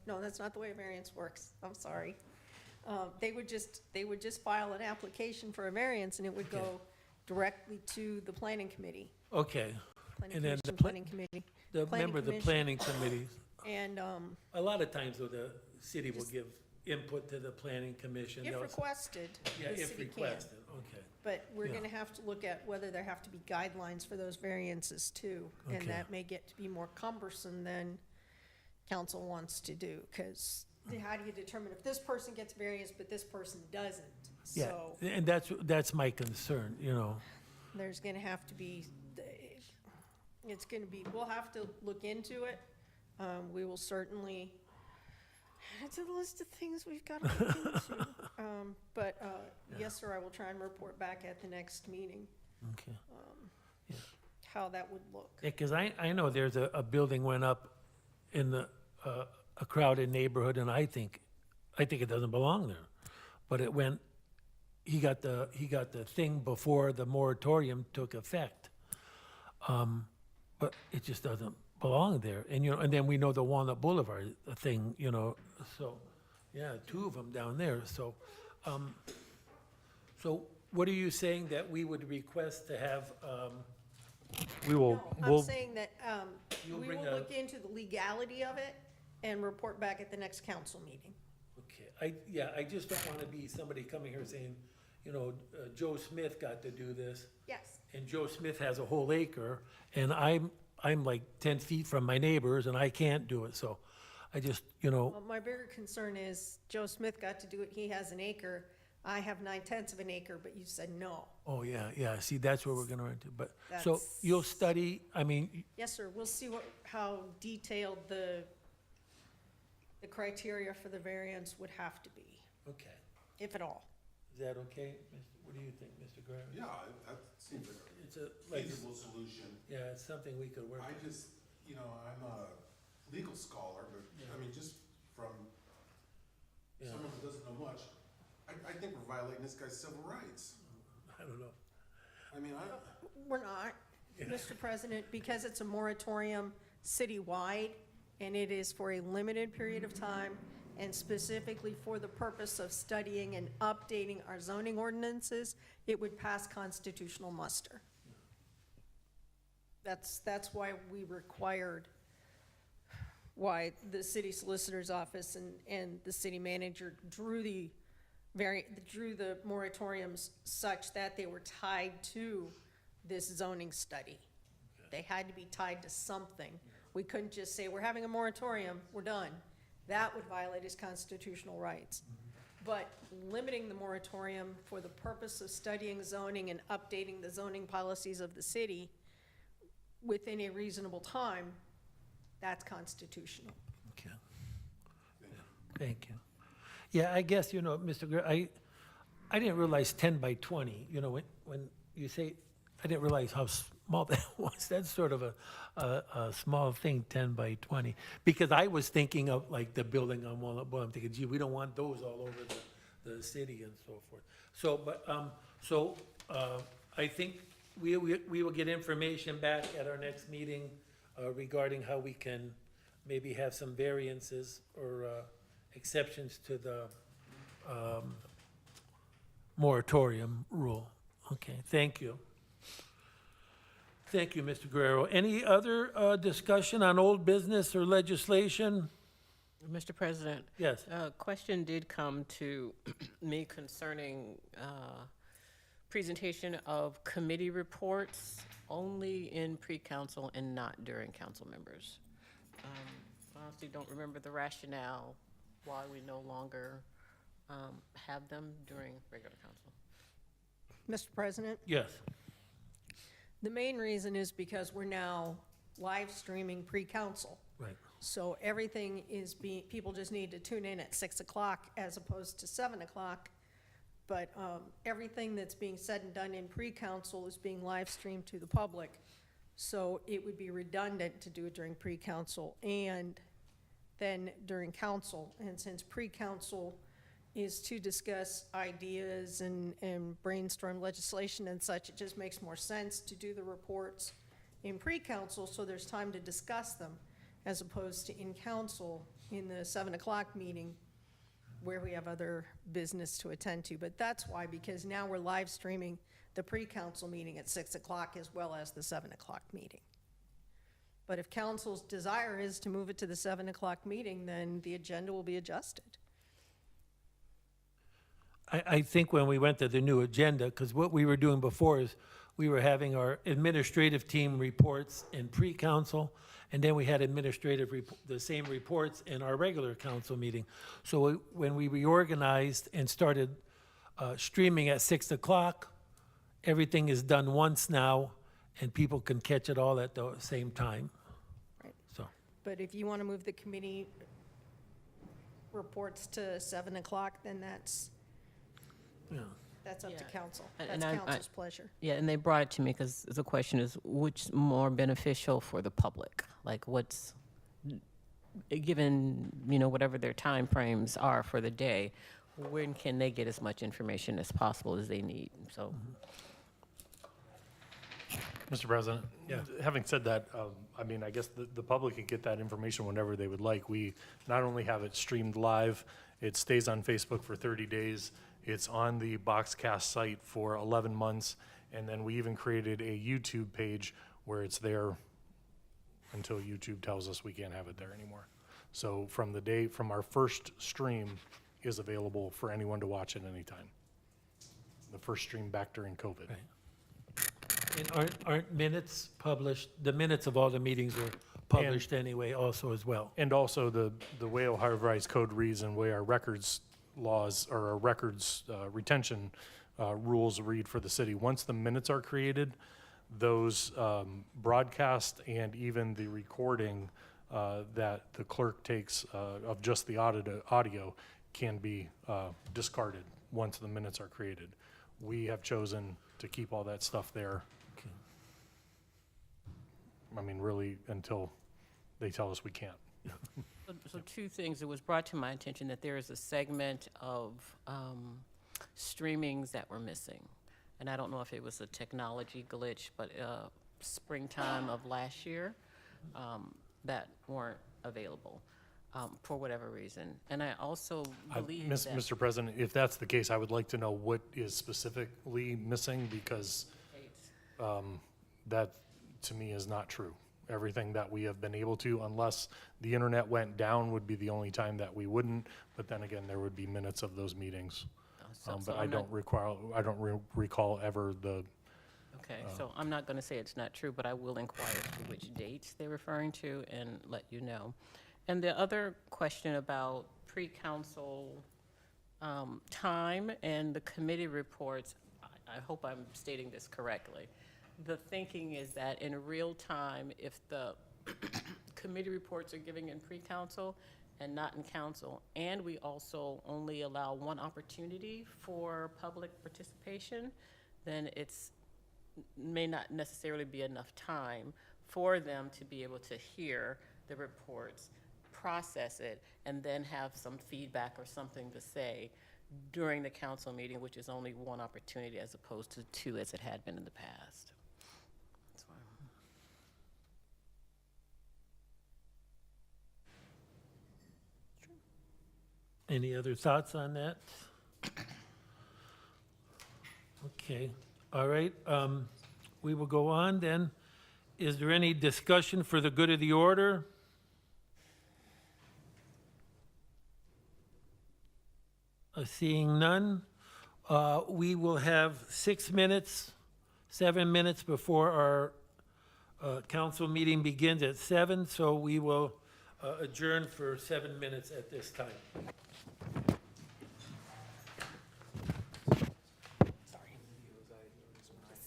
that's not the way a variance works. I'm sorry. They would just file an application for a variance and it would go directly to the planning committee. okay. Planning And then commission, planning committee. The planning member of the commission. planning committee, And, a lot of times though, the city will give input to the planning commission. if They'll- requested, Yeah, the if city can. requested, okay. But we're Yeah. gonna have to look at whether there have to be guidelines for those variances too. And Okay. that may get to be more cumbersome than council wants to do, because how do you determine if this person gets variance but this person doesn't? Yeah, So and that's my concern, you know. there's gonna have to be, we'll have to look into it. We will certainly, it's a list of things we've got to look into. But, yes, sir, I will try and report back at the next meeting Okay. how that would look. Yeah, because I know there's a building went up in a crowded neighborhood, and I think it doesn't belong there. But it went, he got the thing before the moratorium took effect. But it just doesn't belong there. And, you know, and then we know the Walnut Boulevard thing, you know, so, yeah, 2 of them down there, so. So what are you saying that we would request to have, We will, No, I'm we'll, saying that You'll we bring will a- look into the legality of it and report back at the next council meeting. okay, I just don't want to be somebody coming here saying, you know, Joe Smith got to do this, Yes. and Joe Smith has a whole acre, and I'm like 10 feet from my neighbors, and I can't do it, so I just, you know, Well, my bigger concern is Joe Smith got to do it, he has an acre, I have 9/10 of an acre, but you said no. oh, yeah, see, that's where we're gonna run into, but, so That's- you'll study, I mean, Yes, sir, we'll see how detailed the criteria for the variance would have to be, okay, if at all. is that okay? What do you think, Mr. Guerrero? Yeah, that seems like It's a, a like, feasible solution. yeah, it's something we could work I with. just, you know, I'm not a legal scholar, but, I mean, just from Yeah. someone who doesn't know much, I think we're violating this guy's civil rights. I don't know. I mean, We're not, Mr. President, because it's a moratorium citywide, and it is for a limited period of time, and specifically for the purpose of studying and updating our zoning ordinances, it would pass constitutional muster. That's why we required, why the city solicitor's office and the city manager drew the moratoriums such that they were tied to this zoning study. They had to be tied to something. We couldn't just say, we're having a moratorium, we're done. That would violate his constitutional rights. But limiting the moratorium for the purpose of studying zoning and updating the zoning policies of the city within a reasonable time, that's constitutional. Okay. Thank you. Yeah, I guess, you know, Mr. Guerrero, I didn't realize 10 by 20, you know, when you say, I didn't realize how small that was. That's sort of a small thing, 10 by 20. Because I was thinking of like the building on Walnut Boulevard. I'm thinking, gee, we don't want those all over the city and so forth. So, but, I think we will get information back at our next meeting regarding how we can maybe have some variances or exceptions to the moratorium rule. Okay, thank you. Thank you, Mr. Guerrero. Any other discussion on old business or legislation? Mr. President, Yes. a question did come to me concerning presentation of committee reports only in pre-council and not during council members. I honestly don't remember the rationale why we no longer have them during regular council. Mr. President? Yes. The main reason is because we're now live streaming pre-council. Right. So everything is people just need to tune in at 6 o'clock as opposed to 7 o'clock. But everything that's being said and done in pre-council is being live streamed to the public. So it would be redundant to do it during pre-council and then during council. And since pre-council is to discuss ideas and brainstorm legislation and such, it just makes more sense to do the reports in pre-council so there's time to discuss them, as opposed to in council in the 7 o'clock meeting where we have other business to attend to. But that's why, because now we're live streaming the pre-council meeting at 6 o'clock as well as the 7 o'clock meeting. But if council's desire is to move it to the 7 o'clock meeting, then the agenda will be adjusted. I think when we went to the new agenda, because what we were doing before is we were having our administrative team reports in pre-council, and then we had the same reports in our regular council meeting. So when we reorganized and started streaming at 6 o'clock, everything is done once now, and people can catch it all at the same time. Right. So, But if you want to move the committee reports to 7 o'clock, then that's up to Yeah. council. And That's I- council's pleasure. Yeah, and they brought it to me because the question is, which more beneficial for the public? Like, what's, given, whatever their timeframes are for the day, when can they get as much information as possible as they need? So, Mr. President? Yeah. Having said that, I mean, I guess the public can get that information whenever they would like. We not only have it streamed live, it stays on Facebook for 30 days. It's on the Boxcast site for 11 months. And then we even created a YouTube page where it's there until YouTube tells us we can't have it there anymore. So from our first stream is available for anyone to watch at any time. The first stream back during COVID. And aren't minutes published? The minutes of all the meetings are published anyway also as well. And also the way Ohio Revised Code reads and way our records laws or our records retention rules read for the city. Once the minutes are created, those broadcast and even the recording that the clerk takes of just the audio can be discarded once the minutes are created. We have chosen to keep all that stuff there. I mean, really, until they tell us we can't. so two things. It was brought to my attention that there is a segment of streamings that were missing. And I don't know if it was a technology glitch, but springtime of last year that weren't available for whatever reason. And I also believe that... Mr. President, if that's the case, I would like to know what is specifically missing because that, to me, is not true. Everything that we have been able to, unless the internet went down, would be the only time that we wouldn't. But then again, there would be minutes of those meetings. But I don't recall ever the. Okay, so I'm not going to say it's not true, but I will inquire as to which dates they're referring to and let you know. And the other question about pre-council time and the committee reports, I hope I'm stating this correctly. The thinking is that in real time, if the committee reports are giving in pre-council and not in council, and we also only allow one opportunity for public participation, then it's may not necessarily be enough time for them to be able to hear the reports, process it, and then have some feedback or something to say during the council meeting, which is only one opportunity as opposed to two as it had been in the past. That's why. Any other thoughts on that? Okay, all right, we will go on then. Is there any discussion for the good of the order? Seeing none, we will have 6 minutes, 7 minutes before our council meeting begins at 7, so we will adjourn for 7 minutes at this time.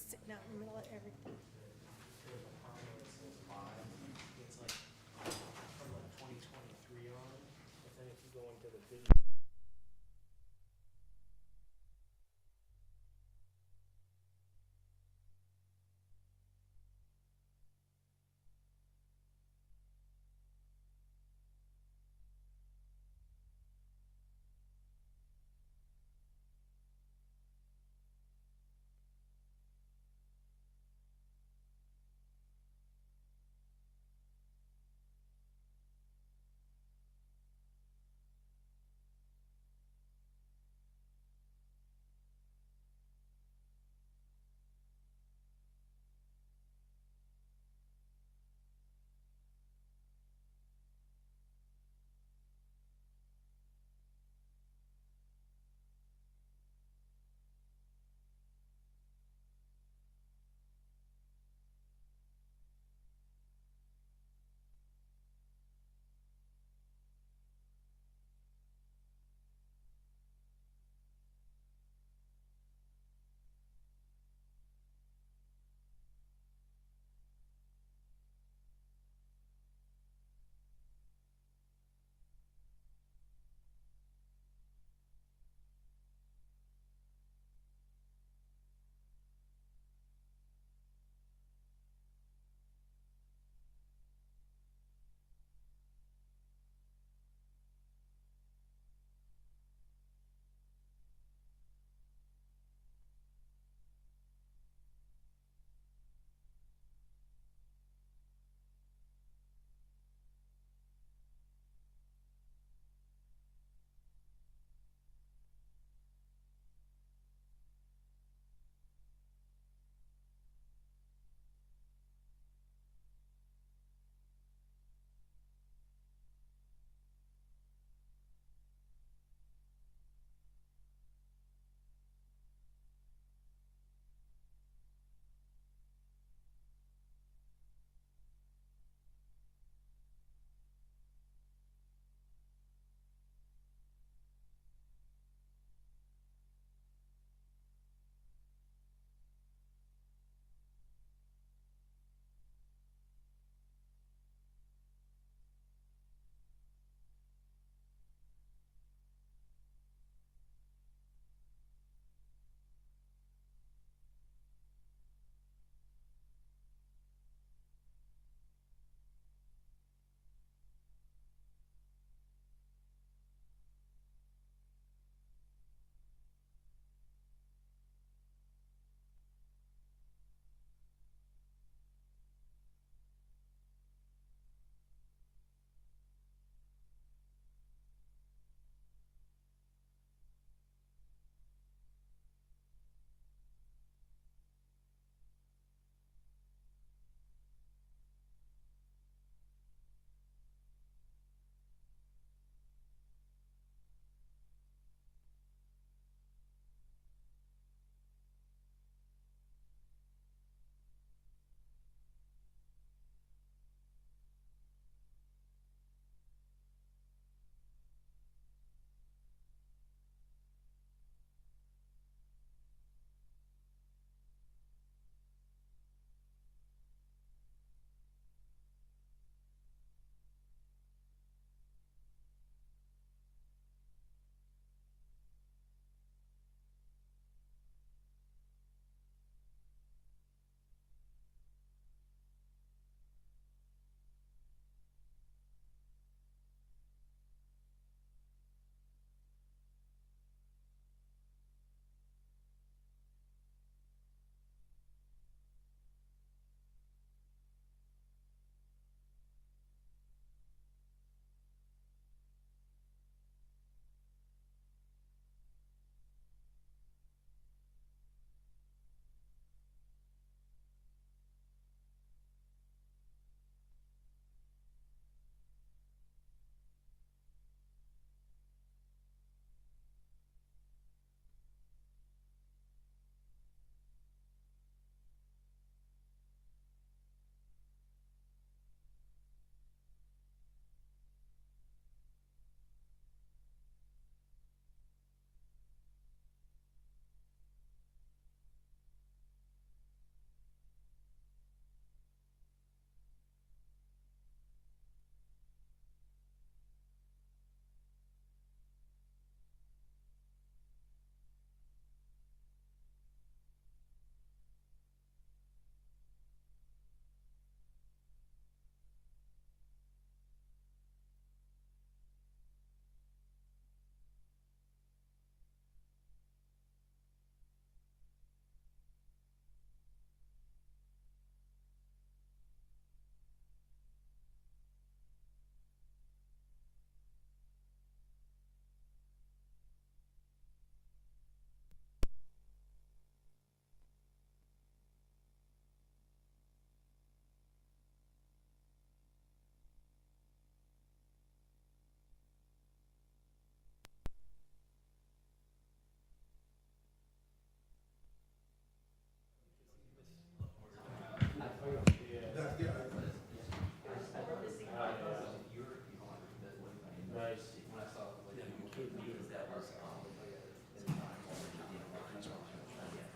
Sitting out in the middle of everything. It's like from like 2023 on, but then if you go into the video.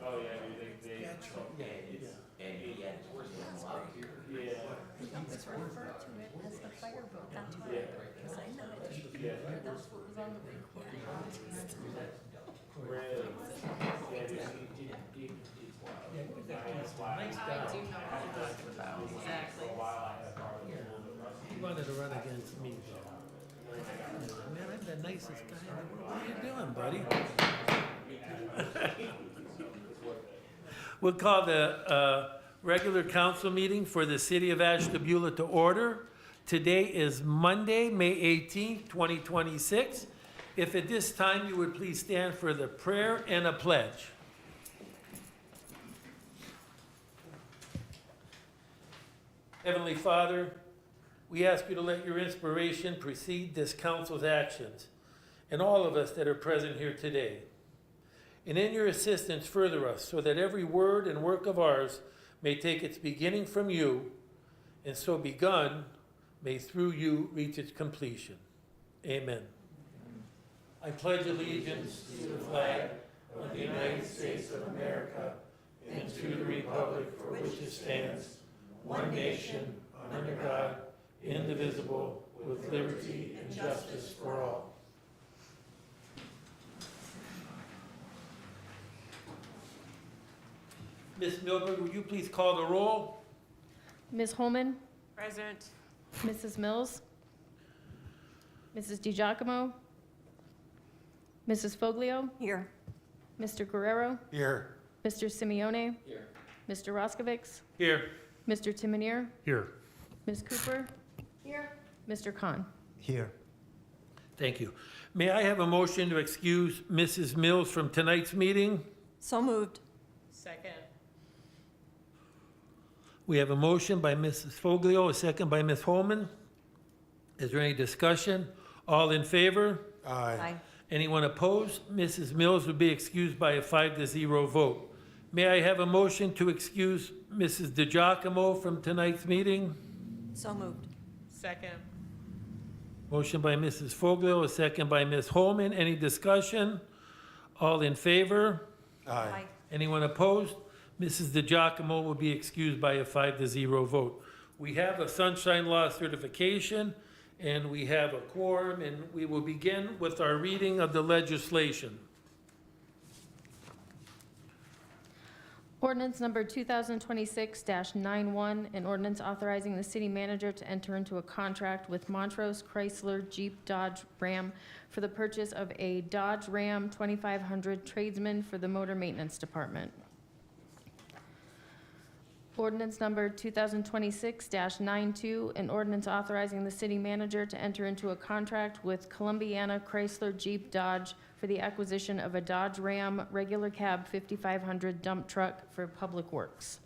Oh, yeah, they. And he had towards the end, a lot of here. Let's refer to it as the fireboat, not to because I know it. That's what was on the recording. He wanted to run against me. Man, I'm the nicest guy in the world. What are you doing, buddy? We'll call the regular council meeting for the city of Ashtabula to order. Today is Monday, May 18th, 2026. If at this time you would please stand for the prayer and a pledge. Heavenly Father, we ask you to let your inspiration precede this council's actions and all of us that are present here today. And in your assistance, further us so that every word and work of ours may take its beginning from you, and so begun, may through you reach its completion. Amen. I pledge allegiance to the flag of the United States of America and to the republic for which it stands, one nation, under God, indivisible, with liberty and justice for all. Ms. Milberg, would you please call the roll? Ms. Holman, Present. Mrs. Mills, Mrs. DiGiacomo, Mrs. Foglio, Here. Mr. Guerrero, Here. Mr. Simeone, Here. Mr. Roskovich, Here. Mr. Timonier, Here. Ms. Cooper. Here. Mr. Khan. Here. Thank you. May I have a motion to excuse Mrs. Mills from tonight's meeting? So moved. Second. We have a motion by Mrs. Foglio, a second by Ms. Holman. Is there any discussion? All in favor? Aye. Anyone opposed? Mrs. Mills will be excused by a 5-0 vote. May I have a motion to excuse Mrs. DiGiacomo from tonight's meeting? So moved. Second. Motion by Mrs. Foglio, a second by Ms. Holman. Any discussion? All in favor? Aye. Anyone opposed? Mrs. DiGiacomo will be excused by a 5-0 vote. We have a sunshine law certification, and we have a quorum, and we will begin with our reading of the legislation. Ordinance number 2026-91, an ordinance authorizing the city manager to enter into a contract with Montrose Chrysler Jeep Dodge Ram for the purchase of a Dodge Ram 2500 tradesman for the motor maintenance department. Ordinance number 2026-92, an ordinance authorizing the city manager to enter into a contract with Columbiana Chrysler Jeep Dodge for the acquisition of a Dodge Ram regular cab 5500 dump truck for public works.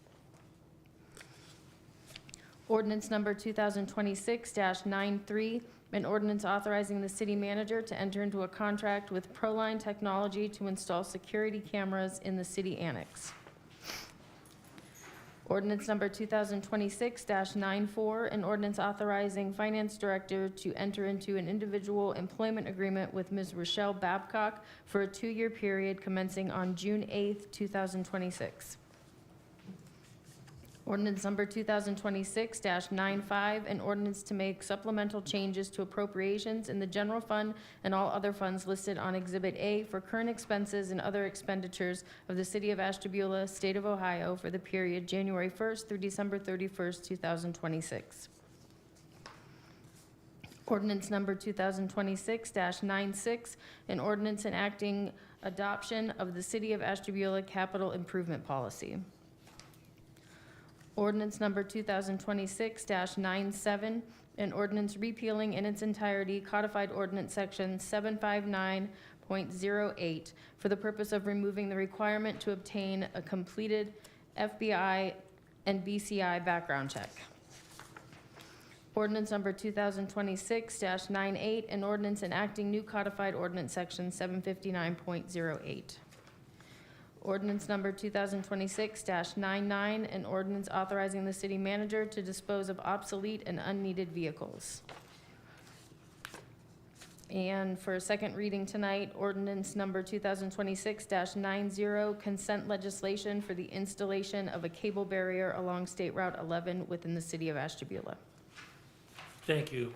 Ordinance number 2026-93, an ordinance authorizing the city manager to enter into a contract with Proline Technology to install security cameras in the city annex. Ordinance number 2026-94, an ordinance authorizing finance director to enter into an individual employment agreement with Ms. Rochelle Babcock for a 2-year period commencing on June 8th, 2026. Ordinance number 2026-95, an ordinance to make supplemental changes to appropriations in the general fund and all other funds listed on Exhibit A for current expenses and other expenditures of the City of Ashtabula, State of Ohio for the period January 1st through December 31st, 2026. Ordinance number 2026-96, an ordinance enacting adoption of the City of Ashtabula Capital Improvement Policy. Ordinance number 2026-97, an ordinance repealing in its entirety codified ordinance section 759.08 for the purpose of removing the requirement to obtain a completed FBI and BCI background check. Ordinance number 2026-98, an ordinance enacting new codified ordinance section 759.08. Ordinance number 2026-99, an ordinance authorizing the city manager to dispose of obsolete and unneeded vehicles. And for a second reading tonight, ordinance number 2026-90, consent legislation for the installation of a cable barrier along State Route 11 within the city of Ashtabula. Thank you.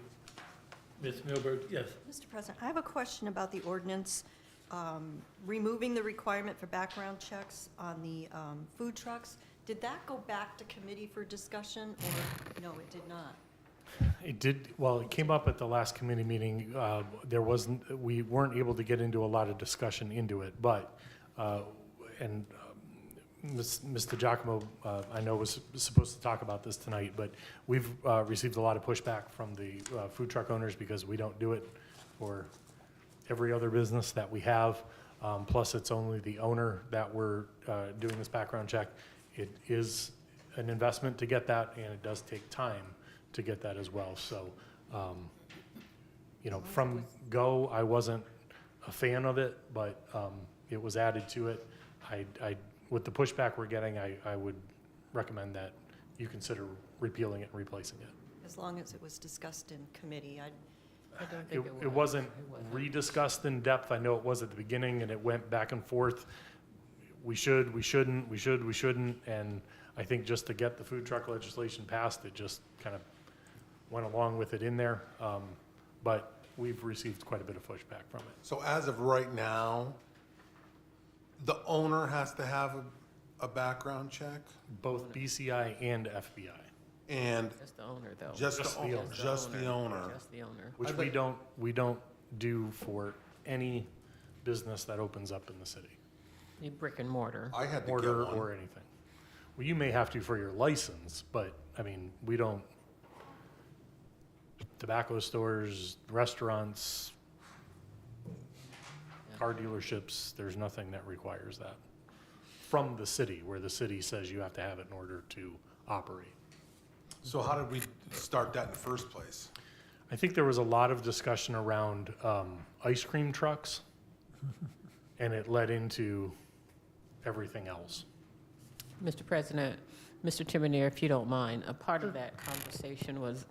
Ms. Milberg, yes. Mr. President, I have a question about the ordinance removing the requirement for background checks on the food trucks. Did that go back to committee for discussion, or no, it did not? It did, well, it came up at the last committee meeting. We weren't able to get into a lot of discussion into it, but, Mr. Giacomo, I know was supposed to talk about this tonight, but we've received a lot of pushback from the food truck owners because we don't do it for every other business that we have. Plus, it's only the owner that we're doing this background check. It is an investment to get that, and it does take time to get that as well. So, from go, I wasn't a fan of it, but it was added to it. With the pushback we're getting, I would recommend that you consider repealing it and replacing it. As long as it was discussed in committee, I don't think It wasn't rediscussed in depth. I know it was at the beginning, and it went back and forth. We should, we shouldn't, we should, we shouldn't, and I think just to get the food truck legislation passed, it just kind of went along with it in there. But we've received quite a bit of pushback from it. So as of right now, the owner has to have a background check? Both BCI and FBI, And Just the owner, though. just Just the the owner, owner. just the owner? Just the owner. which we don't do for any business that opens up in the city, Need brick and mortar. I had to get mortar one. or anything. Well, you may have to for your license, but, I mean, we don't, tobacco stores, restaurants, car dealerships, there's nothing that requires that from the city, where the city says you have to have it in order to operate. So how did we start that in the first place? I think there was a lot of discussion around ice cream trucks, and it led into everything else. Mr. President, Mr. Timonir, if you don't mind, a part of that conversation was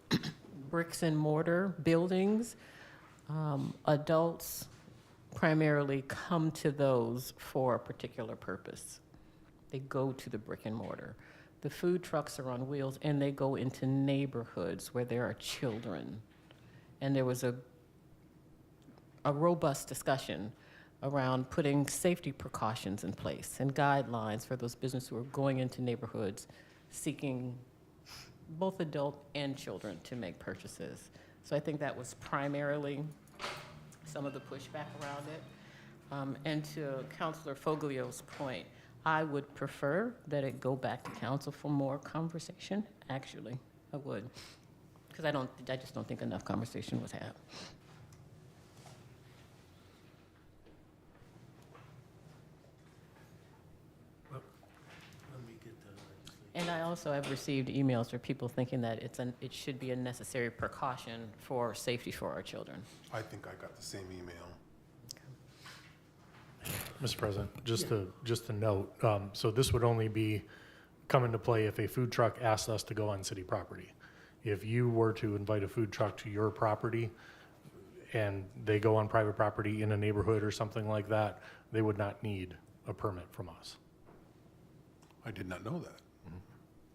bricks and mortar buildings. Adults primarily come to those for a particular purpose. They go to the brick and mortar. The food trucks are on wheels, and they go into neighborhoods where there are children. And there was a robust discussion around putting safety precautions in place and guidelines for those businesses who are going into neighborhoods seeking both adult and children to make purchases. So I think that was primarily some of the pushback around it. And to Councilor Foglio's point, I would prefer that it go back to council for more conversation, actually, I would. Because I just don't think enough conversation was had. Let me get the legislation. And I also have received emails from people thinking that it should be a necessary precaution for safety for our children. I think I got the same email. Mr. President, just to note, so this would only be come into play if a food truck asked us to go on city property. If you were to invite a food truck to your property and they go on private property in a neighborhood or something like that, they would not need a permit from us. I did not know that.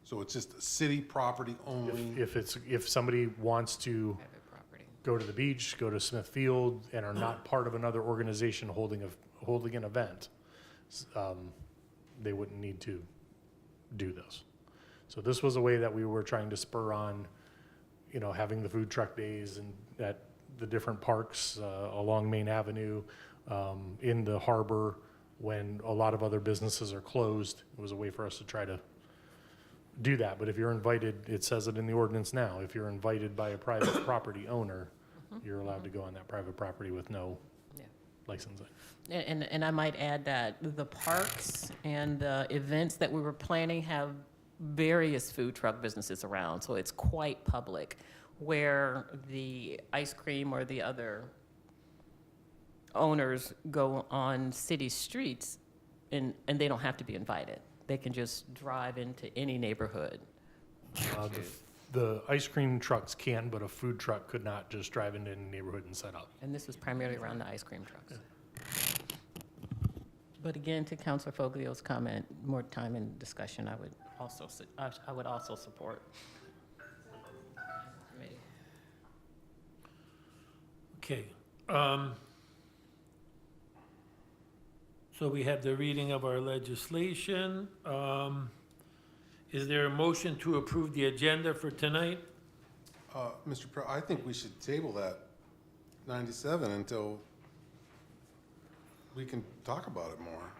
So it's just city property only? If somebody wants to Private property. go to the beach, go to Smith Field, and are not part of another organization holding an event, they wouldn't need to do this. So this was a way that we were trying to spur on, having the food truck days and at the different parks along Main Avenue, in the harbor, when a lot of other businesses are closed. It was a way for us to try to do that. But if you're invited, it says it in the ordinance now, if you're invited by a private property owner, you're allowed to go on that private property with no Yeah. licensing. And I might add that the parks and the events that we were planning have various food truck businesses around, so it's quite public, where the ice cream or the other owners go on city streets, and they don't have to be invited. They can just drive into any neighborhood. The ice cream trucks can, but a food truck could not just drive into any neighborhood and set up. And this was primarily around the ice cream trucks. But again, to Counselor Foglio's comment, more time and discussion, I would also support. Okay. So we have the reading of our legislation. Is there a motion to approve the agenda for tonight? Mr. I think we should table that 97 until we can talk about it more.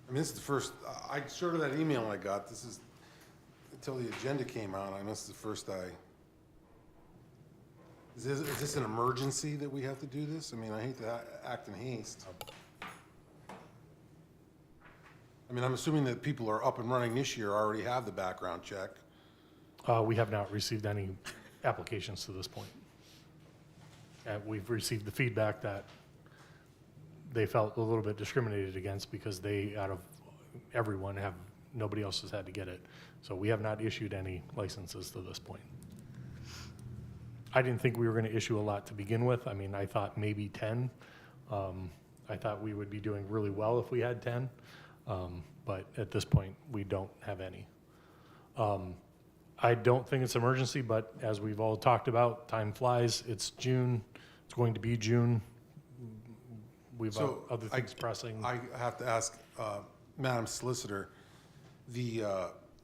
I mean, this is the first, I short of that email I got, this is, until the agenda came out, I know this is the first is this an emergency that we have to do this? I mean, I hate to act in haste. I mean, I'm assuming that people are up and running this year already have the background check. We have not received any applications to this point. We've received the feedback that they felt a little bit discriminated against because they, out of everyone, nobody else has had to get it. So we have not issued any licenses to this point. I didn't think we were going to issue a lot to begin with. I mean, I thought maybe 10. I thought we would be doing really well if we had 10. But at this point, we don't have any. I don't think it's an emergency, but as we've all talked about, time flies. It's June. It's going to be June. We've So, other things pressing. I have to ask, Madam Solicitor, the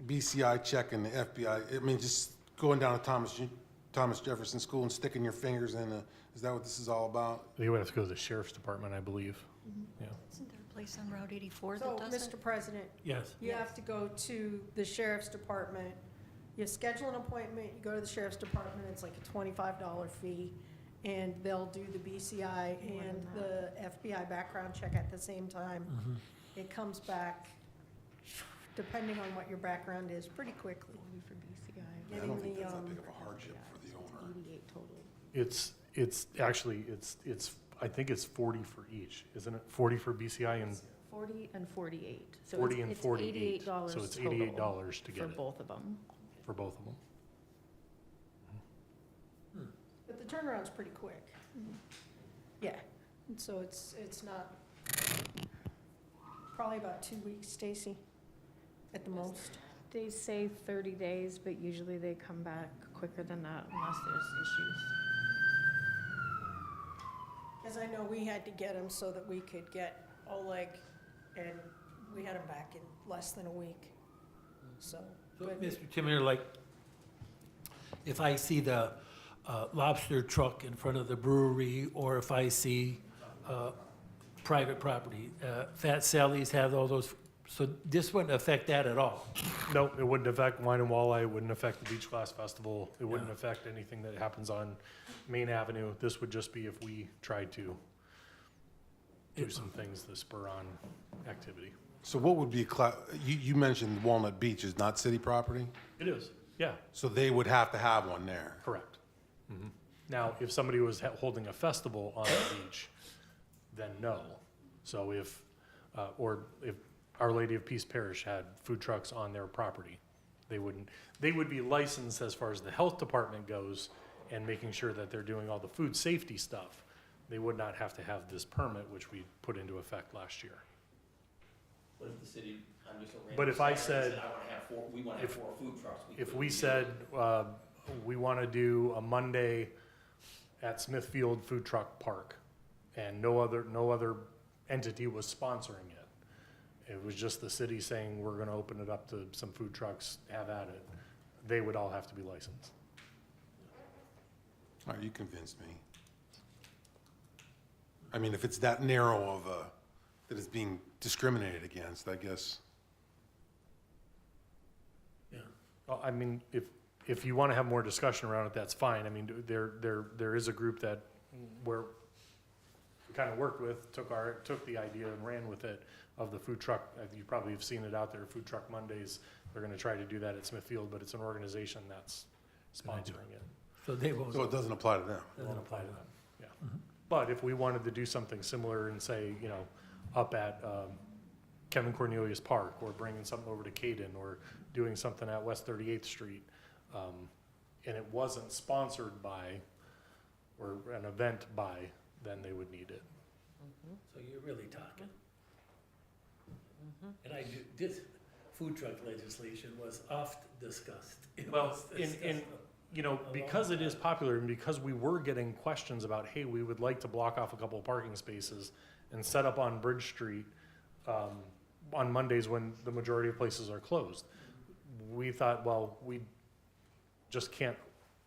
BCI check and the FBI, I mean, just going down to Thomas Jefferson School and sticking your fingers in, is that what this is all about? They would have to go to the sheriff's department, I believe. Yeah. Isn't there a place on Route 84 So, that does it? Mr. President, Yes. you have to go to the sheriff's department. You schedule an appointment, you go to the sheriff's department, it's like a $25 fee, and they'll do the BCI and the FBI background check at the same time. It comes back, depending on what your background is, pretty quickly. I don't think that's that big of a hardship for the owner. It's actually, I think it's 40 for each, isn't it? 40 for BCI and 40 and 48. So 40 and it's 48. $88 So it's total $88 to get for it, both of them. for both of them. But the turnaround's pretty quick. Yeah, and so it's not, probably about 2 weeks, Stacy, at the most. They say 30 days, but usually they come back quicker than that unless there's issues. Because I know we had to get them so that we could get Oleg, and we had them back in less than a week, so. So, but- Mr. Timmer, like, if I see the lobster truck in front of the brewery, or if I see private property, Fat Sally's have all those, so this wouldn't affect that at all? No, it wouldn't affect Wine and Walleye, it wouldn't affect the Beach Glass Festival, it wouldn't Yeah. affect anything that happens on Main Avenue. This would just be if we tried to do some things to spur on activity. So what would be, you mentioned Walnut Beach is not city property? It is, yeah, So they would have to have one there? correct. Now, if somebody was holding a festival on the beach, then no. So if Our Lady of Peace Parish had food trucks on their property, they would be licensed as far as the health department goes and making sure that they're doing all the food safety stuff. They would not have to have this permit, which we put into effect last year. But if the city, I'm just a random. But if I citizen, said- I wanna have four, we wanna have 4 food trucks. If couldn't we do said, it. we want to do a Monday at Smithfield Food Truck Park, and no other entity was sponsoring it. It was just the city saying, we're going to open it up to some food trucks, have at it. They would all have to be licensed. All right, you convinced me. I mean, if it's that narrow of that is being discriminated against, I guess. Yeah. Well, I mean, if you want to have more discussion around it, that's fine. I mean, there is a group that, where we kind of worked with, took the idea and ran with it of the food truck. You probably have seen it out there, Food Truck Mondays. They're going to try to do that at Smithfield, but it's an organization that's sponsoring it. So they won't, So it doesn't apply to them? doesn't apply to them. Yeah. But if we wanted to do something similar and say, up at Kevin Cornelius Park, or bringing something over to Caden, or doing something at West 38th Street, and it wasn't sponsored by, or an event by, then they would need it. So you're really talking. And I do, this food truck legislation was oft discussed. It Well, was in, discussed. you know, because it is popular and because we were getting questions about, hey, we would like to block off a couple of parking spaces and set up on Bridge Street, on Mondays when the majority of places are closed. We thought, well, we just can't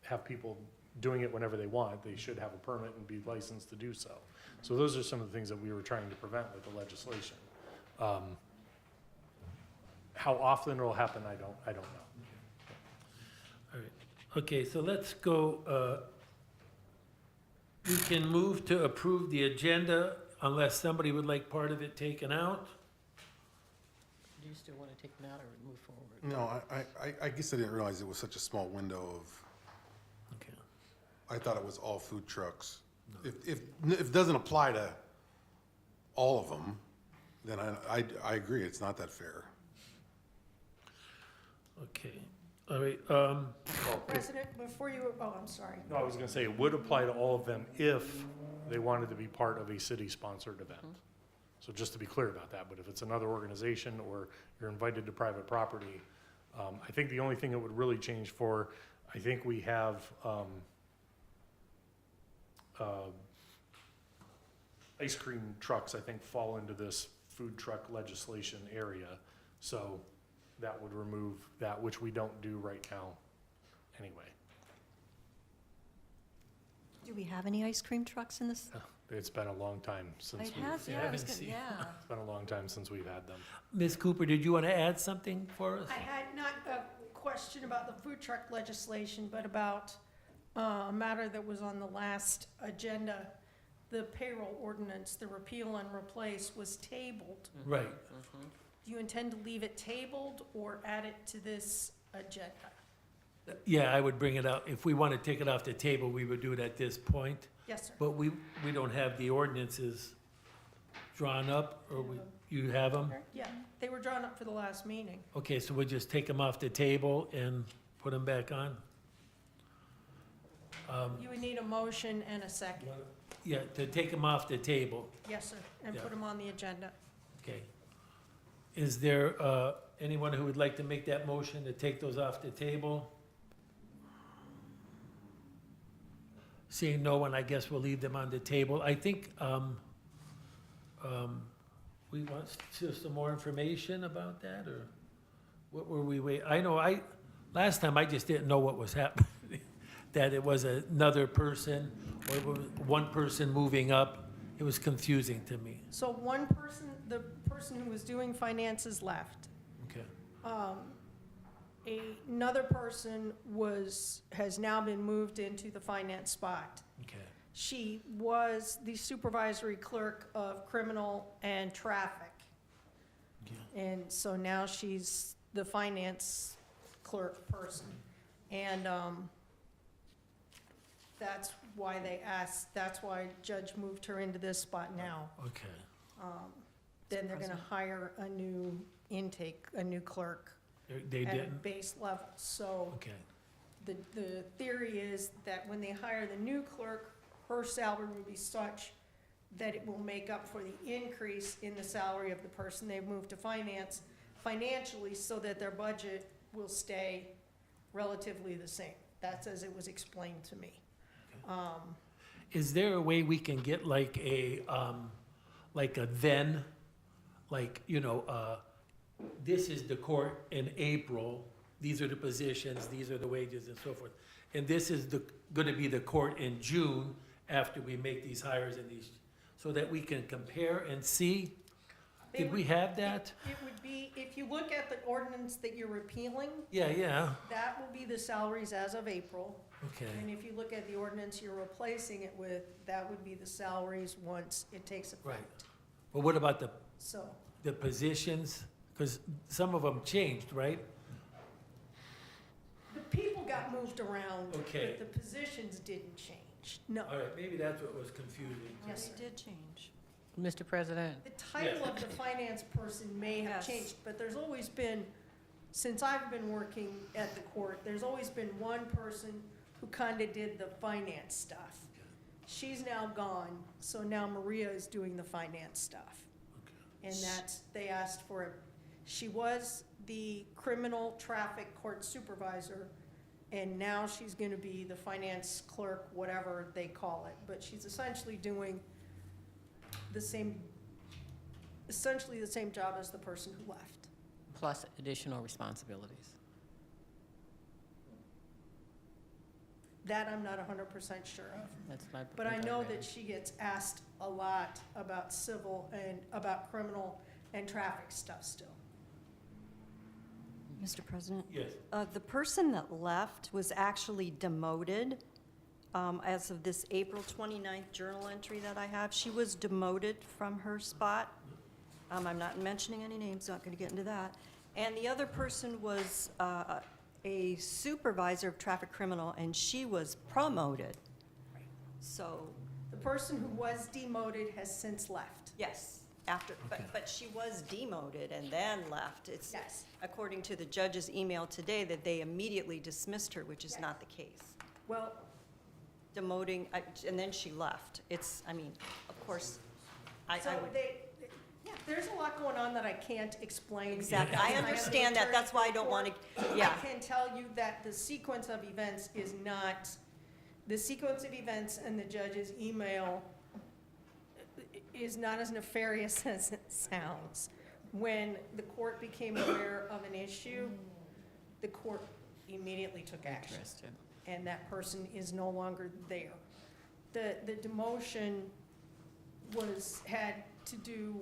have people doing it whenever they want. They should have a permit and be licensed to do so. So those are some of the things that we were trying to prevent with the legislation. How often it'll happen, I don't know. All right, okay, so let's go, we can move to approve the agenda unless somebody would like part of it taken out. Do you still want to take them out or move forward? No, I guess I didn't realize it was such a small window of, Okay. I thought it was all food trucks. If it doesn't apply to all of them, then I agree, it's not that fair. Okay, all right, President, before you, oh, I'm sorry. No, I was gonna say, it would apply to all of them if they wanted to be part of a city-sponsored event. So just to be clear about that, but if it's another organization or you're invited to private property, I think the only thing it would really change for, I think we have, ice cream trucks, I think, fall into this food truck legislation area. So that would remove that, which we don't do right now anyway. Do we have any ice cream trucks in this? It's been a long time since It we've, has, we yeah, I was haven't gonna, seen- yeah. it's been a long time since we've had them. Ms. Cooper, did you want to add something for us? I had not a question about the food truck legislation, but about a matter that was on the last agenda. The payroll ordinance, the repeal and replace was tabled. Right, Do you intend to leave it tabled or add it to this agenda? yeah, I would bring it up, if we want to take it off the table, we would do it at this point, Yes, sir. but we don't have the ordinances drawn up, or you have them? Yeah, they were drawn up for the last meeting. Okay, so we'll just take them off the table and put them back on? You would need a motion and a second. Yeah, to take them off the table, Yes, sir, and Yeah. put them on the agenda. okay. Is there anyone who would like to make that motion to take those off the table? Seeing no one, I guess we'll leave them on the table. I think we want just some more information about that, or what were we wait? I know last time I just didn't know what was happening, that it was another person, or it was one person moving up. It was confusing to me. So one person, the person who was doing finances left. Okay, Another person has now been moved into the finance spot. okay, She was the supervisory clerk of criminal and traffic. yeah, And so now she's the finance clerk person. And that's why Judge moved her into this spot now. okay. Then they're gonna hire a new clerk They at a didn't? base level. So Okay, the theory is that when they hire the new clerk, her salary will be such that it will make up for the increase in the salary of the person they've moved to finance financially, so that their budget will stay relatively the same. That's as it was explained to me. is there a way we can get like a then, like, this is the court in April, these are the positions, these are the wages and so forth. And this is gonna be the court in June after we make these hires and these, so that we can compare and see? Did we have that? It would be, if you look at the ordinance that you're repealing, Yeah, that will be the salaries as of April. okay, And if you look at the ordinance you're replacing it with, that would be the salaries once it takes right. effect. But what about So, the positions? Because some of them changed, right? the people got moved around, Okay. but the positions didn't change. No. All right, maybe that's what was confusing. Yes, It sir. did change. Mr. President, The title of the finance person may have Yes. changed, but there's always been since I've been working at the court, there's always been one person who kind of did the finance stuff. She's now gone, so now Maria is doing the finance stuff. And that's, they asked for it. She was the criminal traffic court supervisor, and now she's gonna be the finance clerk, whatever they call it. But she's essentially doing essentially the same job as the person who left. Plus additional responsibilities. That I'm not 100% sure of. That's my. But I what know read. that she gets asked a lot about civil and about criminal and traffic stuff still. Mr. President? Yes. The person that left was actually demoted as of this April 29th journal entry that I have. She was demoted from her spot. I'm not mentioning any names, not going to get into that. And the other person was a supervisor of traffic criminal, and she was promoted. So, The person who was demoted has since left. yes, after, but she was demoted and then left. It's, Yes. according to the judge's email today, that they immediately dismissed her, which is Yes. not the case. Well, Demoting, and then she left. It's, I mean, of course, I so would, there's a lot going on that I can't explain. exactly, because I am the understand that, attorney that's why I for don't the want court. to, yeah. I can tell you that the sequence of events is not, the sequence of events and the judge's email is not as nefarious as it sounds. When the court became aware of an issue, the court immediately took action. Interested. And that person is no longer there. The demotion had to do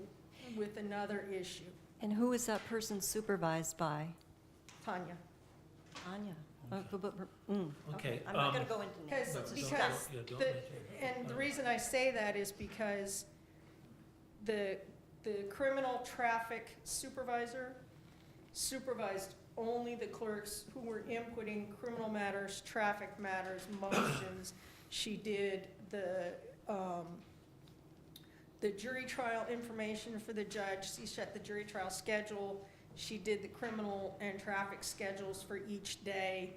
with another issue. And who is that person supervised by? Tanya. Anya. Okay. I'm not gonna go into names. Because, Let's Don't- discuss. yeah, don't the, mention it. and the reason I say that is because the criminal traffic supervisor supervised only the clerks who were inputting criminal matters, traffic matters, motions. She did the jury trial information for the judge. She set the jury trial schedule. She did the criminal and traffic schedules for each day.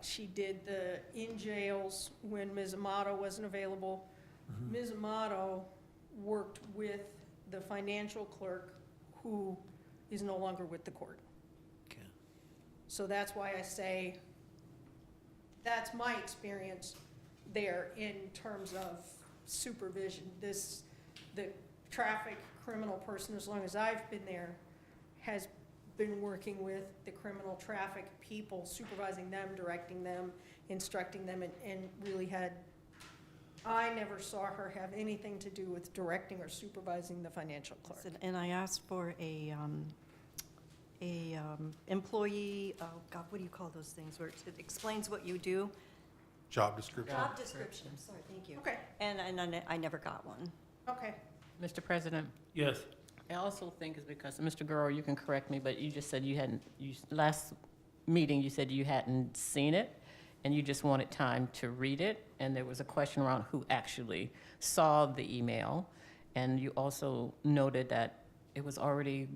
She did the in jails when Ms. Amato wasn't available. Ms. Amato worked with the financial clerk who is no longer with the court. Okay. So that's why I say, that's my experience there in terms of supervision. The traffic criminal person, as long as I've been there, has been working with the criminal traffic people, supervising them, directing them, instructing them, and really I never saw her have anything to do with directing or supervising the financial clerk. And I asked for a employee, oh God, what do you call those things, where it explains what you do? Job description? Job description, I'm sorry, thank you. Okay, And I never got one. okay. Mr. President, Yes. I also think it's because, Mr. Guerrero, you can correct me, but you just said you hadn't, last meeting, you said you hadn't seen it, and you just wanted time to read it, and there was a question around who actually saw the email, and you also noted that it was already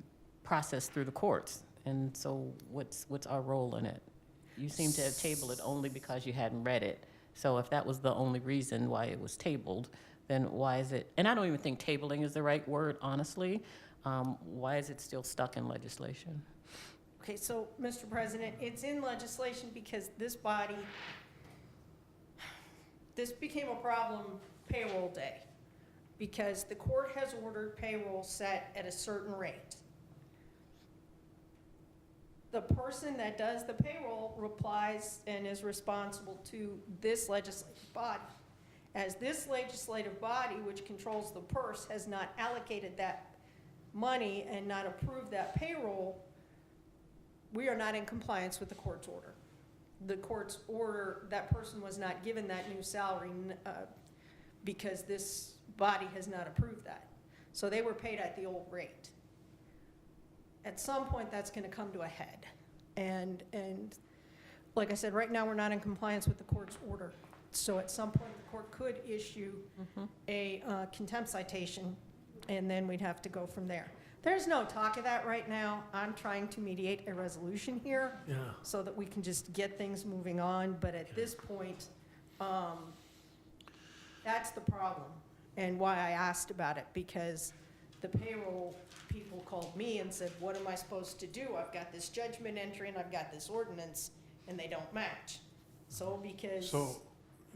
processed through the courts, and so what's our role in it? You seem to have tabled it only because you hadn't read it, so if that was the only reason why it was tabled, then why is it, and I don't even think tabling is the right word, honestly, why is it still stuck in legislation? Okay, so, Mr. President, it's in legislation because this body, this became a problem payroll day, because the court has ordered payroll set at a certain rate. The person that does the payroll replies and is responsible to this legislative body. As this legislative body, which controls the purse, has not allocated that money and not approved that payroll, we are not in compliance with the court's order. The court's order, that person was not given that new salary because this body has not approved that. So they were paid at the old rate. At some point, that's gonna come to a head. And like I said, right now, we're not in compliance with the court's order. So at some point, the court could issue a contempt citation and then we'd have to go from there. There's no talk of that right now. I'm trying to mediate a resolution here Yeah. so that we can just get things moving on, but at this point, that's the problem and why I asked about it, because the payroll people called me and said, what am I supposed to do? I've got this judgment entry and I've got this ordinance, and they don't match. So because So,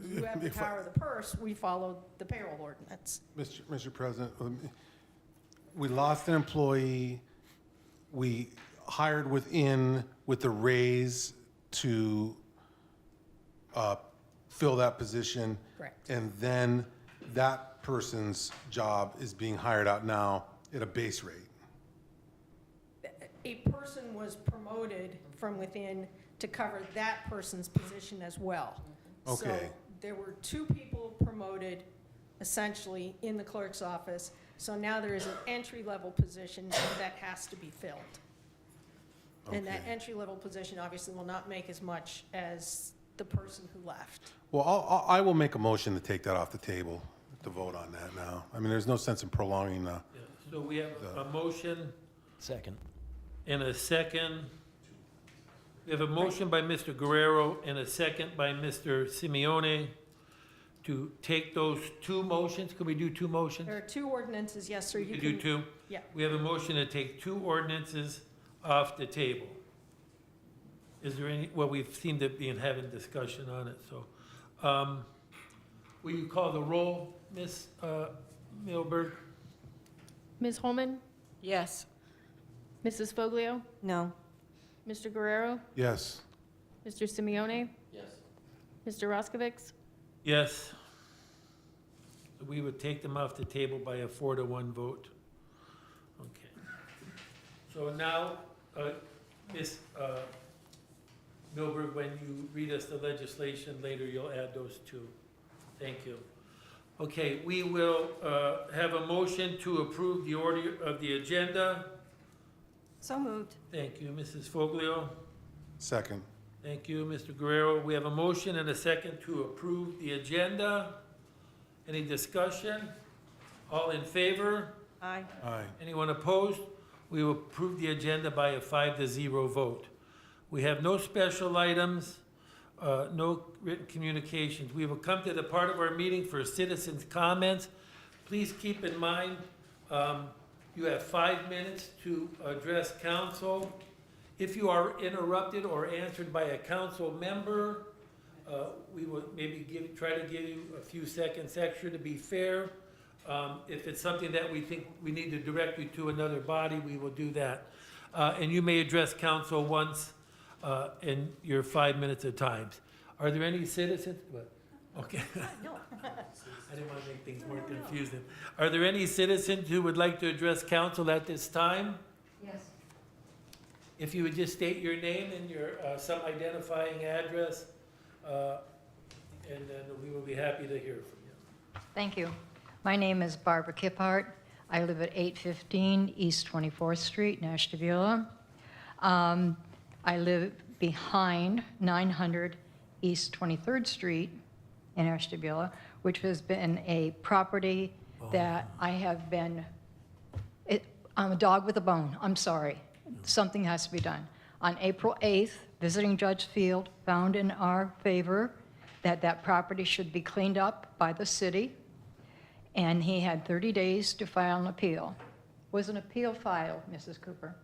you have the if I- power of the purse, we followed the payroll ordinance. Mr. President, we lost an employee, we hired within with the raise to fill that position. Correct. And then that person's job is being hired out now at a base rate. A person was promoted from within to cover that person's position as well. So Okay. there were two people promoted essentially in the clerk's office. So now there is an entry-level position that has to be filled. And that Okay. entry-level position obviously will not make as much as the person who left. Well, I will make a motion to take that off the table, to vote on that now. I mean, there's no sense in prolonging the, Yeah. So we have a motion Second. and a second. We have a motion by Mr. Guerrero and a second by Mr. Simeone to take those two motions. Can we do two motions? There are two ordinances, yes, sir. We You can do can, two? yeah. We have a motion to take two ordinances off the table. Is there any, well, we've seemed to be having discussion on it, so. Will you call the roll, Ms. Milberg? Ms. Holman? Yes. Mrs. Foglio? No. Mr. Guerrero? yes. Mr. Simeone? Yes. Mr. Roskovich? Yes. We would take them off the table by a 4-1 vote. Okay. So now, Ms. Milberg, when you read us the legislation later, you'll add those two. Thank you. Okay, we will have a motion to approve the order of the agenda. So moved. Thank you, Mrs. Foglio. Second. Thank you, Mr. Guerrero. We have a motion and a second to approve the agenda. Any discussion? All in favor? Aye. Aye. Anyone opposed? We will approve the agenda by a 5-0 vote. We have no special items, no written communications. We will come to the part of our meeting for citizens' comments. Please keep in mind, you have 5 minutes to address council. If you are interrupted or answered by a council member, we will maybe try to give you a few seconds extra to be fair. If it's something that we think we need to direct you to another body, we will do that. And you may address council once in your 5 minutes at times. Are there any citizens? What? Okay. I didn't want to make things more confusing. Are there any citizens who would like to address council at this time? Yes. If you would just state your name and your, some identifying address, and then we will be happy to hear from you. Thank you. My name is Barbara Kiphart. I live at 815 East 24th Street, in Ashtabula. I live behind 900 East 23rd Street in Ashtabula, which has been a property that I have been, I'm a dog with a bone, I'm sorry. Something has to be done. On April 8th, visiting Judge Field found in our favor that that property should be cleaned up by the city, and he had 30 days to file an appeal. Was an appeal filed, Mrs. Cooper?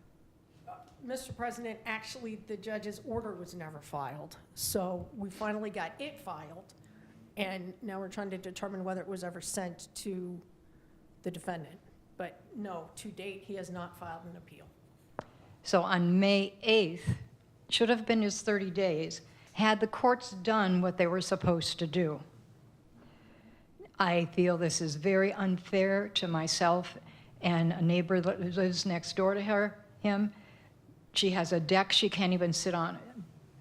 Mr. President, actually, the judge's order was never filed. So we finally got it filed, and now we're trying to determine whether it was ever sent to the defendant. But no, to date, he has not filed an appeal. So on May 8th, should have been his 30 days, had the courts done what they were supposed to do. I feel this is very unfair to myself and a neighbor that lives next door to him. She has a deck she can't even sit on.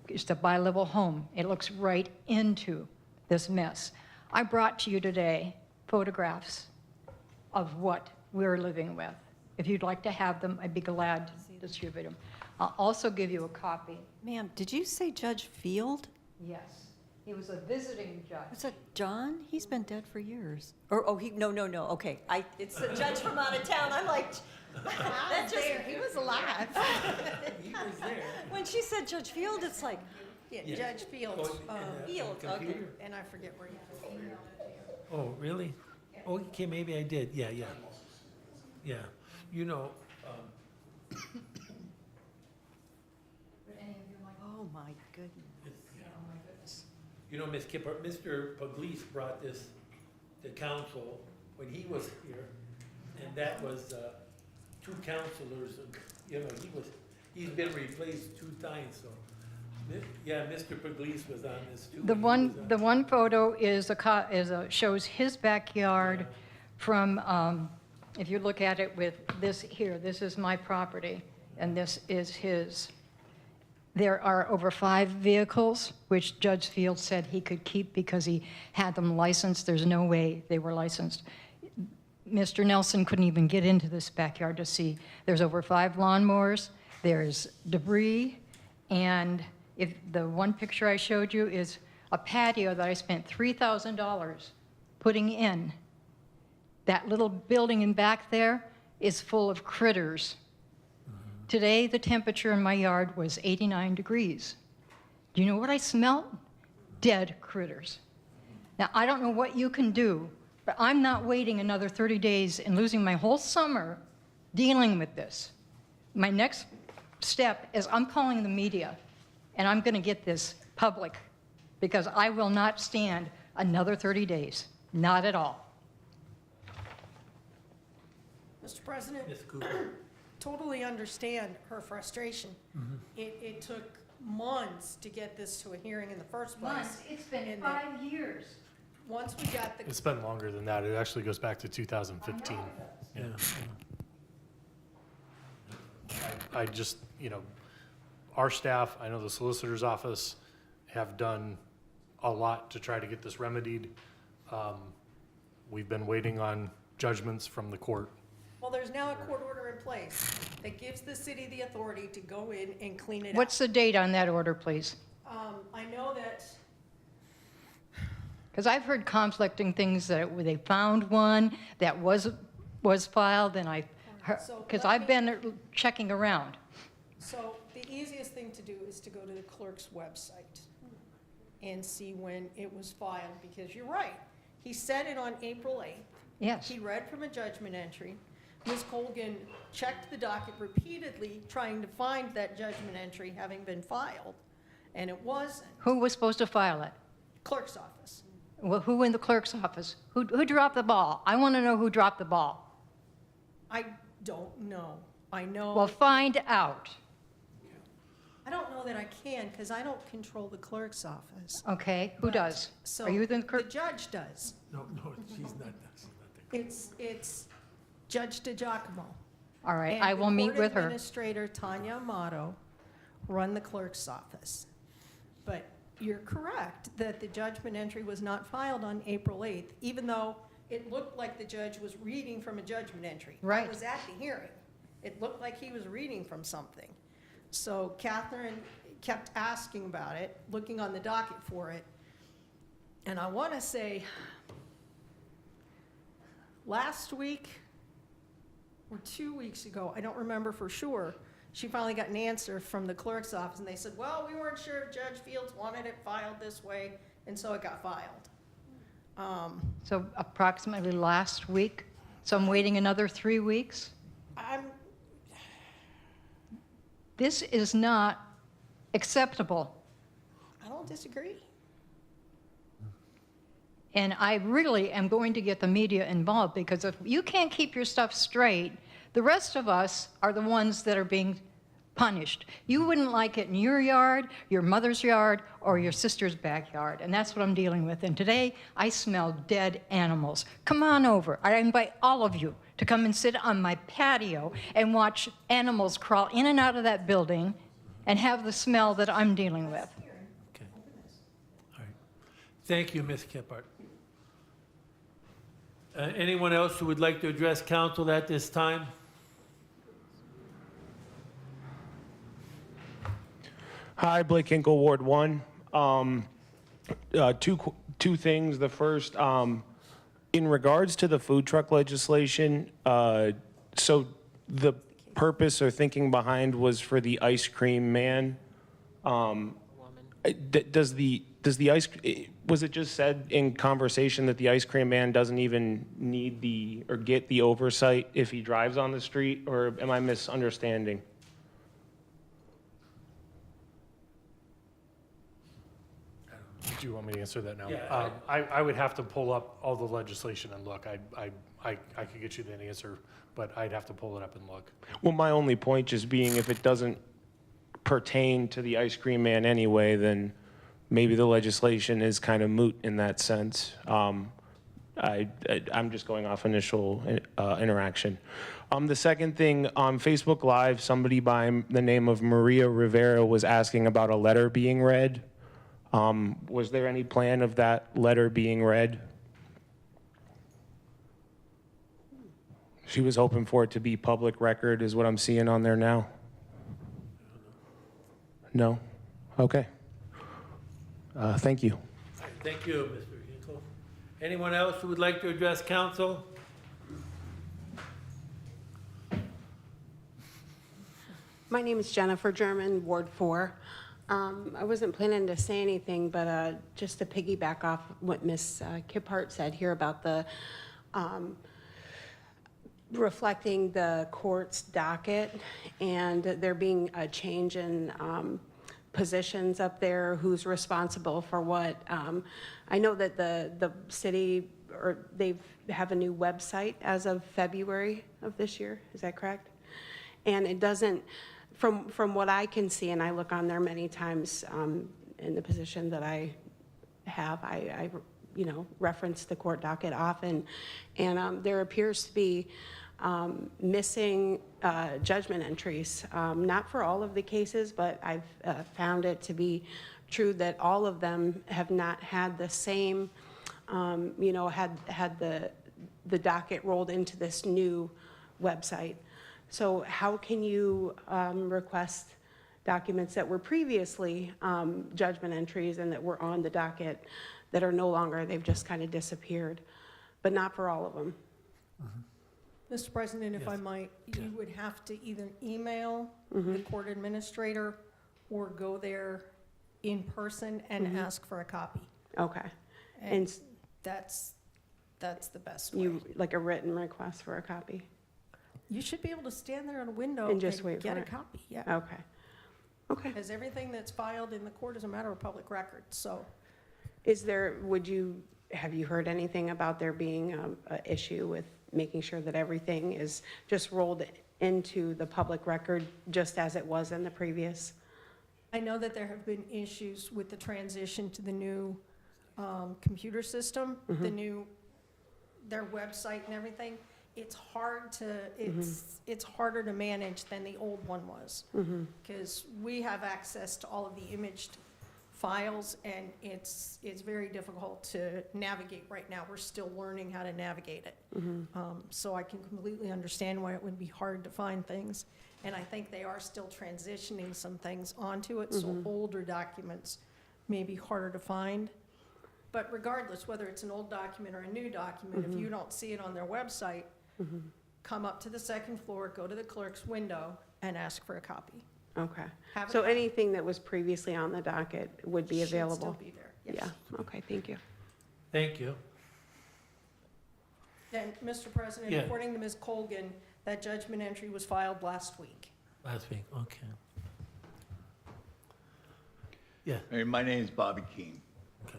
It's a bi-level home. It looks right into this mess. I brought to you today photographs of what we're living with. If you'd like to have them, I'd be glad to distribute them. I'll also give you a copy. Ma'am, did you say Judge Field? Yes. He was a visiting judge. Was that John? He's been dead for years. Or, oh, no, okay. It's the judge from out of town. I'm like, that's just, He was alive. He was there. when she said Judge Field, it's like, Yeah, Judge Fields, Oh, in the Fields, okay. computer? and I forget where he is. Oh, really? Oh, okay, maybe I did, yeah. Yeah, you know, Oh, my goodness. you know, Ms. Kipper, Mr. Pugliese brought this to council when he was here, and that was, 2 counselors, you know, he's been replaced 2 times, so. Yeah, Mr. Pugliese was on this too. The He one, was on- the one photo shows his backyard from, if you look at it with this here, this is my property, and this is his. There are over 5 vehicles, which Judge Field said he could keep because he had them licensed. There's no way they were licensed. Mr. Nelson couldn't even get into this backyard to see. There's over 5 lawnmowers, there's debris, and if the one picture I showed you is a patio that I spent $3,000 putting in. That little building in back there is full of critters. Today, the temperature in my yard was 89 degrees. Do you know what I smelled? Dead critters. Now, I don't know what you can do, but I'm not waiting another 30 days and losing my whole summer dealing with this. My next step is I'm calling the media, and I'm going to get this public, because I will not stand another 30 days. Not at all. Mr. President, Ms. Cooper, totally understand her frustration. It took months to get this to a hearing in the first place. It's been And 5 years. Once we got the, It's been longer than that. It actually goes back to 2015. yeah. I just, our staff, I know the solicitor's office have done a lot to try to get this remedied. We've been waiting on judgments from the court. well, there's now a court order in place that gives the city the authority to go in and clean it up. What's the date on that order, please? I know that, Because I've heard conflicting things that they found one that was filed, and So because let I've been checking around. so the easiest thing to do is to go to the clerk's website and see when it was filed, because you're right. He said it on April 8th. Yes. He read from a judgment entry. Ms. Colgan checked the docket repeatedly, trying to find that judgment entry having been filed, and it wasn't. Who was supposed to file it? Clerk's office. Well, who in the clerk's office? Who dropped the ball? I want to know who dropped the ball. I don't know. I know. Well, find out. I don't know that I can, because I don't control the clerk's office. Okay, who But- does? So Are you the the clerk? judge does. No, she's not the. It's Judge DiGiacomo. All right, I will meet with And the court her. administrator, Tanya Amato, run the clerk's office. But you're correct that the judgment entry was not filed on April 8th, even though it looked like the judge was reading from a judgment entry. I Right. was at the hearing. It looked like he was reading from something. So Catherine kept asking about it, looking on the docket for it. And I want to say, last week or 2 weeks ago, I don't remember for sure, she finally got an answer from the clerk's office, and they said, well, we weren't sure if Judge Fields wanted it filed this way, and so it got filed. So approximately last week, so I'm waiting another 3 weeks? This is not acceptable. I don't disagree. And I really am going to get the media involved, because if you can't keep your stuff straight, the rest of us are the ones that are being punished. You wouldn't like it in your yard, your mother's yard, or your sister's backyard, and that's what I'm dealing with. And today, I smell dead animals. Come on over. I invite all of you to come and sit on my patio and watch animals crawl in and out of that building and have the smell that I'm dealing with. Okay. All right. Thank you, Ms. Kippert. Anyone else who would like to address council at this time? Hi, Blake Hinkle, Ward 1. Two things. The first, in regards to the food truck legislation, so the purpose or thinking behind was for the ice cream man. Does the ice, was it just said in conversation that the ice cream man doesn't even need or get the oversight if he drives on the street, or am I misunderstanding? Do you want me to answer that now? Yeah, I would have to pull up all the legislation and look. I could get you that answer, but I'd have to pull it up and look. Well, my only point just being if it doesn't pertain to the ice cream man anyway, then maybe the legislation is kind of moot in that sense. I'm just going off initial interaction. The second thing, on Facebook Live, somebody by the name of Maria Rivera was asking about a letter being read. Was there any plan of that letter being read? She was hoping for it to be public record, is what I'm seeing on there now. No? Okay. Thank you. Thank you, Mr. Hinkle. Anyone else who would like to address council? My name is Jennifer German, Ward 4. I wasn't planning to say anything, but just to piggyback off what Ms. Kiphart said here about the reflecting the court's docket and there being a change in positions up there, who's responsible for what. I know that the city, or they have a new website as of February of this year, is that correct? And it doesn't, from what I can see, and I look on there many times in the position that I have, I reference the court docket often, and there appears to be missing judgment entries, not for all of the cases, but I've found it to be true that all of them have not had the same, had the docket rolled into this new website. So how can you request documents that were previously judgment entries and that were on the docket that are no longer, they've just kind of disappeared, but not for all of them? Mr. President, if I might, you would have to either email the court administrator or go there in person and ask for a copy. Okay. And that's the best way. Like a written request for a copy? You should be able to stand there in a window And just wait get for a it. copy, yeah. Okay. Okay. Because everything that's filed in the court is a matter of public record, so. Have you heard anything about there being an issue with making sure that everything is just rolled into the public record just as it was in the previous? I know that there have been issues with the transition to the new computer system, their website and everything. It's hard to, it's harder to manage than the old one was. Because we have access to all of the imaged files, and it's very difficult to navigate right now. We're still learning how to navigate it. So I can completely understand why it would be hard to find things. And I think they are still transitioning some things onto it, so older documents may be harder to find. But regardless, whether it's an old document or a new document, if you don't see it on their website, come up to the second floor, go to the clerk's window, and ask for a copy. Okay. Have it So back. anything that was previously on the docket would be Should available? still be there, yes. Yeah, okay, thank you. Thank you. And, Mr. President, Yeah. according to Ms. Colgan, that judgment entry was filed last week. Last week, okay. Yeah, Hey, my name's Bobby Keene. okay.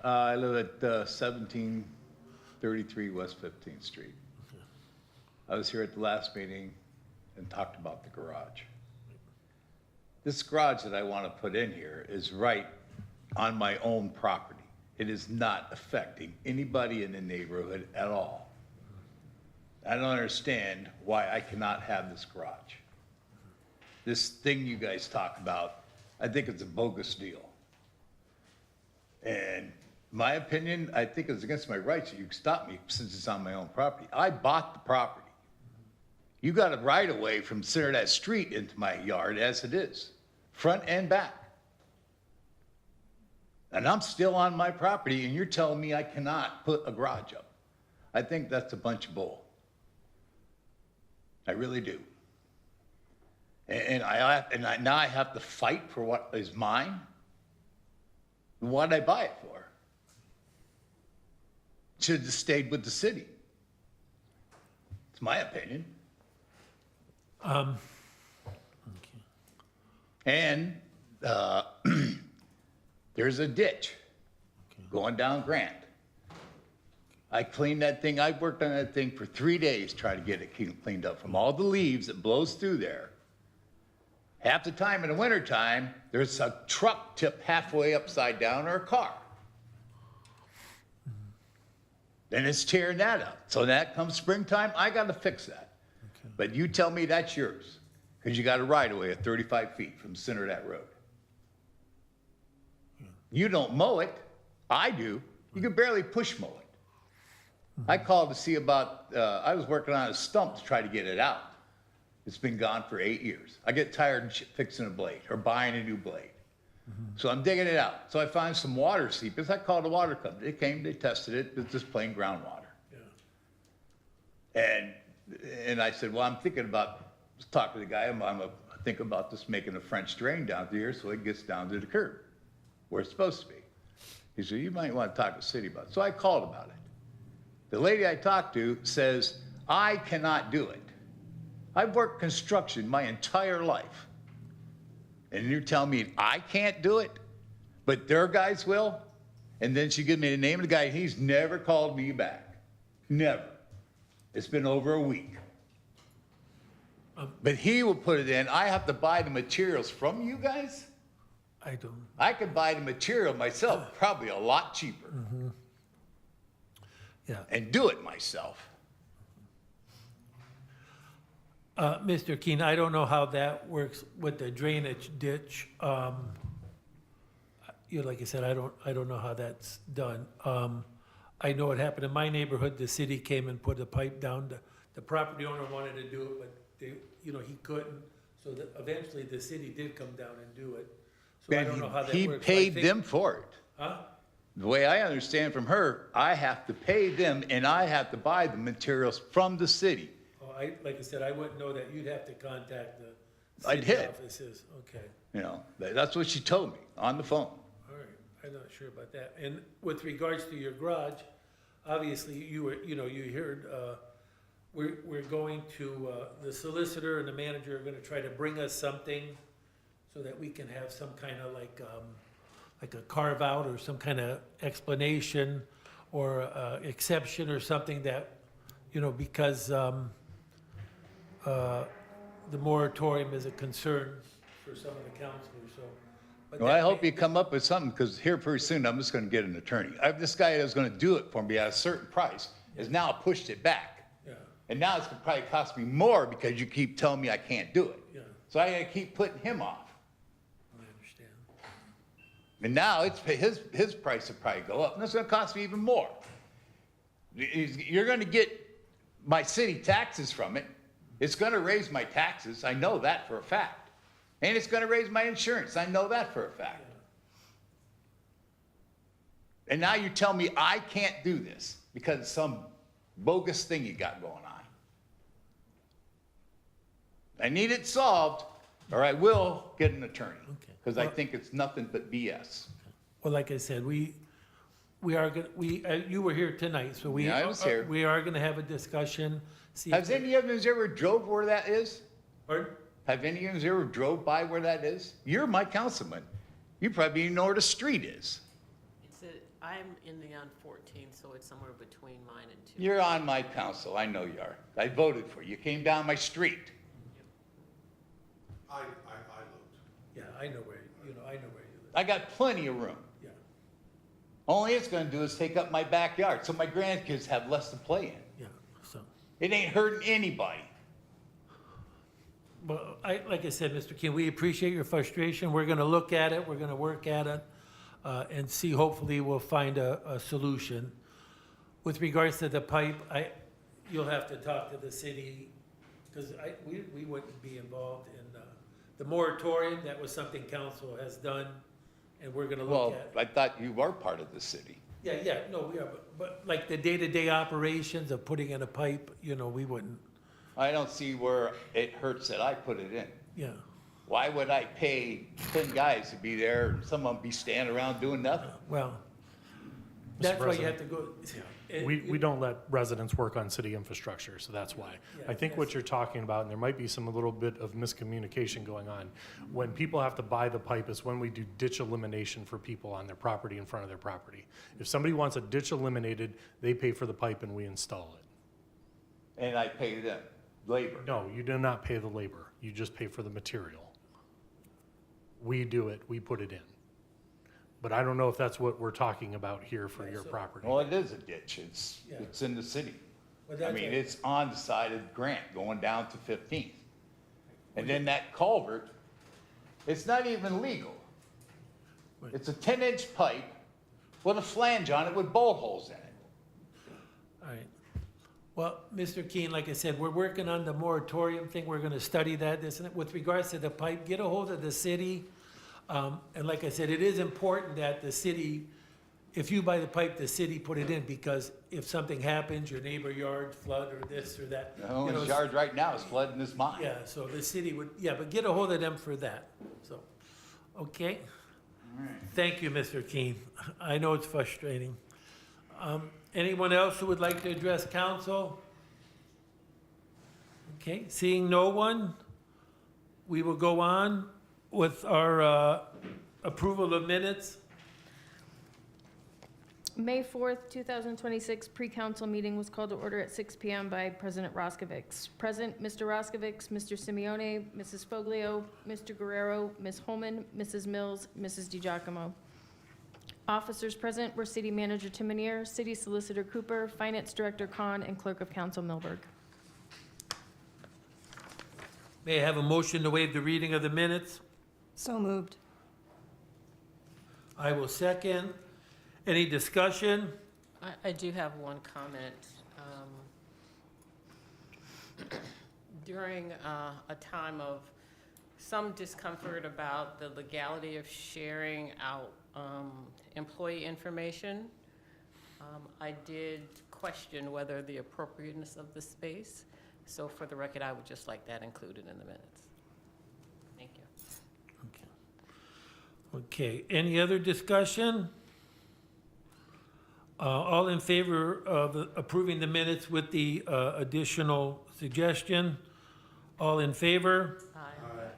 I live at 1733 West 15th Street. I was here at the last meeting and talked about the garage. This garage that I want to put in here is right on my own property. It is not affecting anybody in the neighborhood at all. I don't understand why I cannot have this garage. This thing you guys talk about, I think it's a bogus deal. And my opinion, I think it's against my rights that you can stop me since it's on my own property. I bought the property. You got a right of way from center of that street into my yard as it is, front and back. And I'm still on my property, and you're telling me I cannot put a garage up. I think that's a bunch of bull. I really do. And now I have to fight for what is mine? What did I buy it for? Should have stayed with the city. It's my opinion. And there's a ditch going down Grant. I cleaned that thing, I worked on that thing for 3 days trying to get it cleaned up from all the leaves that blows through there. Half the time in the wintertime, there's a truck tipped halfway upside down or a car. Then it's tearing that up. So that comes springtime, I gotta fix that. But you tell me that's yours, because you got a right of way of 35 feet from the center of that road. You don't mow it, I do. You can barely push mow it. I called to see about, I was working on a stump to try to get it out. It's been gone for 8 years. I get tired of fixing a blade or buying a new blade. So I'm digging it out. So I find some water seepage. I called the water company. They came, they tested it. It's just plain groundwater. And I said, well, I'm thinking about, talk to the guy, I'm thinking about just making a French drain down through here so it gets down to the curb where it's supposed to be. He said, you might want to talk to the city about it. So I called about it. The lady I talked to says, I cannot do it. I've worked construction my entire life. And you're telling me I can't do it, but their guys will? And then she gives me the name of the guy. He's never called me back. Never. It's been over a week. But he will put it in. I have to buy the materials from you guys? I don't. I could buy the material myself, probably a lot cheaper. Yeah. And do it myself. Mr. Keene, I don't know how that works with the drainage ditch. Like I said, I don't know how that's done. I know it happened in my neighborhood. The city came and put a pipe down. The property owner wanted to do it, but he couldn't. So that eventually the city did come down and do it. So I don't know how that works. He but I paid think- them for it. Huh? The way I understand from her, I have to pay them and I have to buy the materials from the city. Oh, like I said, I wouldn't know that. You'd have to contact the I city did. offices. Okay. You know, that's what she told me on the phone. All right, I'm not sure about that. And with regards to your garage, obviously, you heard, we're going to, the solicitor and the manager are gonna try to bring us something so that we can have some kind of like a carve out or some kind of explanation or exception or something that, because the moratorium is a concern for some of the counselors, so. but Well, I that hope may- you come up with something, because here pretty soon, I'm just gonna get an attorney. This guy that was gonna do it for me at a certain price has now pushed it back. Yeah, And now it's gonna probably cost me more because you keep telling me I can't do it. yeah, So I gotta keep putting him off. I understand. And now his price will probably go up, and it's gonna cost me even more. You're gonna get my city taxes from it. It's gonna raise my taxes, I know that for a fact. And it's gonna raise my insurance, I know that for a fact. And now you tell me I can't do this because of some bogus thing you got going on. I need it solved, or I will get an attorney, Okay. because I think it's nothing but BS. Well, like I said, we are gonna, you were here tonight, so Yeah, I was here. we are gonna have a discussion. See if Has any of you ever drove where that is? Pardon? Have any of you ever drove by where that is? You're my councilman. You probably even know where the street is. I'm in the on 14, so it's somewhere between mine and 2. You're on my council, I know you are. I voted for you, you came down my street. I looked. Yeah, I know where you live. I got plenty of room. Yeah. Only it's gonna do is take up my backyard, so my grandkids have less to play in. Yeah, so, It ain't hurting anybody. but like I said, Mr. King, we appreciate your frustration. We're gonna look at it, we're gonna work at it, and see, hopefully we'll find a solution. With regards to the pipe, you'll have to talk to the city, because we wouldn't be involved in, the moratorium. That was something council has done, and we're gonna Well, look at. I thought you were part of the city. Yeah, no, we are, but like the day-to-day operations of putting in a pipe, you know, we wouldn't, I don't see where it hurts that I put it in. yeah. Why would I pay 10 guys to be there and some of them be standing around doing nothing? Well, Mr. that's why you have President, to go. We don't let residents work on city infrastructure, so that's why. I think what you're talking about, and there might be some a little bit of miscommunication going on, when people have to buy the pipe is when we do ditch elimination for people on their property, in front of their property. If somebody wants a ditch eliminated, they pay for the pipe and we install it. And I pay them labor. No, you do not pay the labor, you just pay for the material. We do it, we put it in. But I don't know if that's what we're talking about here for your property. Well, it is a ditch. It's Yeah. in the city. Well, I that's mean, a- it's on the side of Grant going down to 15th. And then that culvert, it's not even legal. It's a 10-inch pipe with a flange on it with bolt holes in it. All right. Well, Mr. Keen, like I said, we're working on the moratorium thing. We're gonna study that, this and that. With regards to the pipe, get a hold of the city. And like I said, it is important that the city, if you buy the pipe, the city put it in, because if something happens, your neighbor yard flood or this or that. The you know, owner's yard right now is flooding his mine. Yeah, so the city would, yeah, but get a hold of them for that, so, okay? Thank you, Mr. Keen. I know it's frustrating. Anyone else who would like to address council? Okay, seeing no one, we will go on with our approval of minutes. May 4th, 2026 pre-council meeting was called to order at 6 PM by President Roskovich. Present, Mr. Roskovich, Mr. Simeone, Mrs. Foglio, Mr. Guerrero, Ms. Holman, Mrs. Mills, Mrs. DiGiacomo. Officers present were City Manager Timonier, City Solicitor Cooper, Finance Director Khan, and Clerk of Council Milberg. May I have a motion to waive the reading of the minutes? So moved. I will second. Any discussion? I do have one comment. During a time of some discomfort about the legality of sharing out employee information, I did question whether the appropriateness of the space. So for the record, I would just like that included in the minutes. Thank you. Okay, any other discussion? All in favor of approving the minutes with the additional suggestion? All in favor? Aye.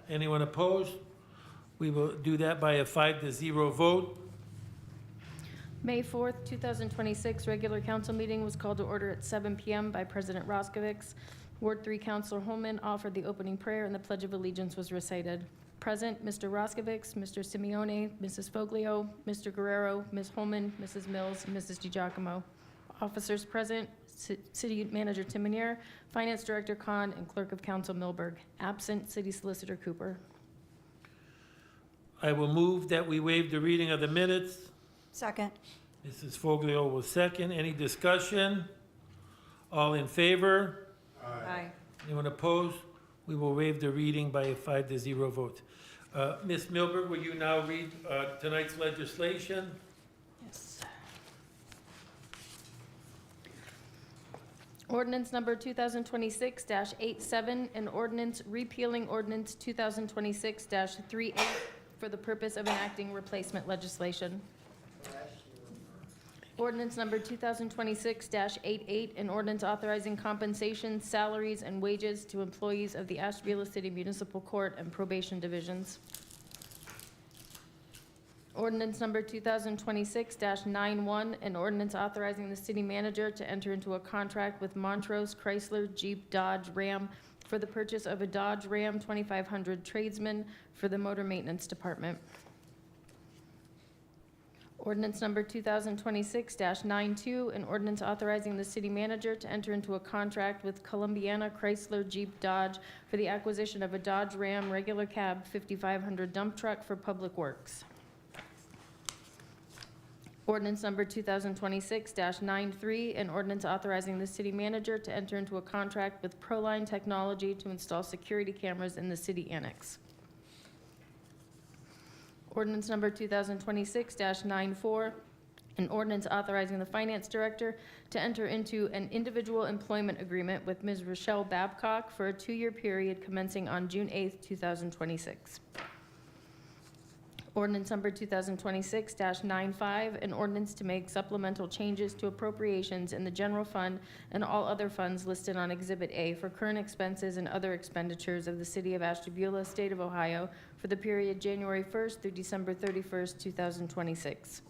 Anyone opposed? We will do that by a 5-0 vote. May 4th, 2026 regular council meeting was called to order at 7 PM by President Roskovich. Ward 3 Councilor Holman offered the opening prayer and the Pledge of Allegiance was recited. Present, Mr. Roskovich, Mr. Simeone, Mrs. Foglio, Mr. Guerrero, Ms. Holman, Mrs. Mills, Mrs. DiGiacomo. Officers present, City Manager Timonier, Finance Director Khan, and Clerk of Council Milberg. Absent, City Solicitor Cooper. I will move that we waive the reading of the minutes. Second. Mrs. Foglio will second. Any discussion? All in favor? Aye. Anyone opposed? We will waive the reading by a 5-0 vote. Ms. Milberg, will you now read tonight's legislation? Yes. Ordinance number 2026-87, an ordinance repealing ordinance 2026-38 for the purpose of enacting replacement legislation. Ordinance number 2026-88, an ordinance authorizing compensation, salaries, and wages to employees of the Ashtabula City Municipal Court and Probation Divisions. Ordinance number 2026-91, an ordinance authorizing the city manager to enter into a contract with Montrose Chrysler Jeep Dodge Ram for the purchase of a Dodge Ram 2500 tradesman for the Motor Maintenance Department. Ordinance number 2026-92, an ordinance authorizing the city manager to enter into a contract with Columbiana Chrysler Jeep Dodge for the acquisition of a Dodge Ram regular cab 5500 dump truck for public works. Ordinance number 2026-93, an ordinance authorizing the city manager to enter into a contract with Proline Technology to install security cameras in the city annex. Ordinance number 2026-94, an ordinance authorizing the finance director to enter into an individual employment agreement with Ms. Rochelle Babcock for a 2-year period commencing on June 8th, 2026. Ordinance number 2026-95, an ordinance to make supplemental changes to appropriations in the general fund and all other funds listed on Exhibit A for current expenses and other expenditures of the city of Ashtabula, state of Ohio, for the period January 1st through December 31st, 2026.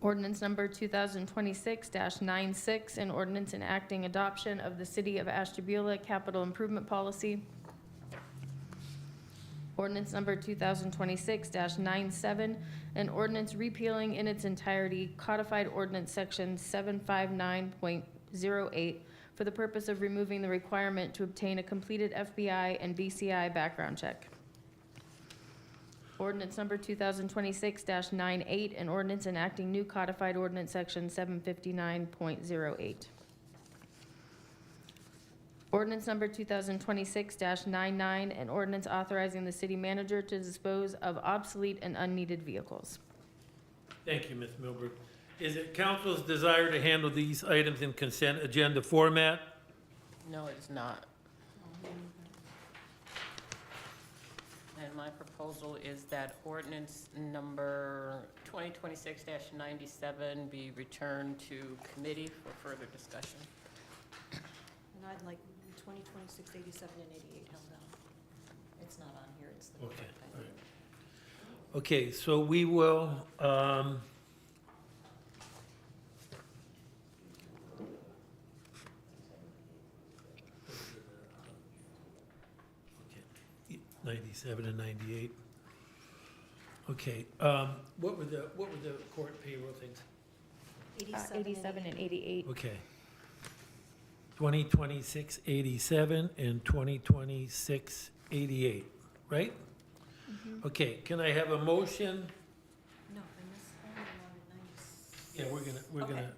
Ordinance number 2026-96, an ordinance enacting adoption of the city of Ashtabula capital improvement policy. Ordinance number 2026-97, an ordinance repealing in its entirety codified ordinance section 759.08 for the purpose of removing the requirement to obtain a completed FBI and BCI background check. Ordinance number 2026-98, an ordinance enacting new codified ordinance section 759.08. Ordinance number 2026-99, an ordinance authorizing the city manager to dispose of obsolete and unneeded vehicles. Thank you, Ms. Milberg. Is it council's desire to handle these items in consent agenda format? No, it is not. And my proposal is that ordinance number 2026-97 be returned to committee for further discussion. And I'd like 2026, 87, and 88 held out. It's not on here, it's the. Okay, all right. Okay, so we will, okay, 97 and 98. Okay, what were the court payroll things? 87 and 88. Okay. 2026-87 and 2026-88, right? Okay, can I have a motion? No, and this only wanted 96. Yeah, we're gonna,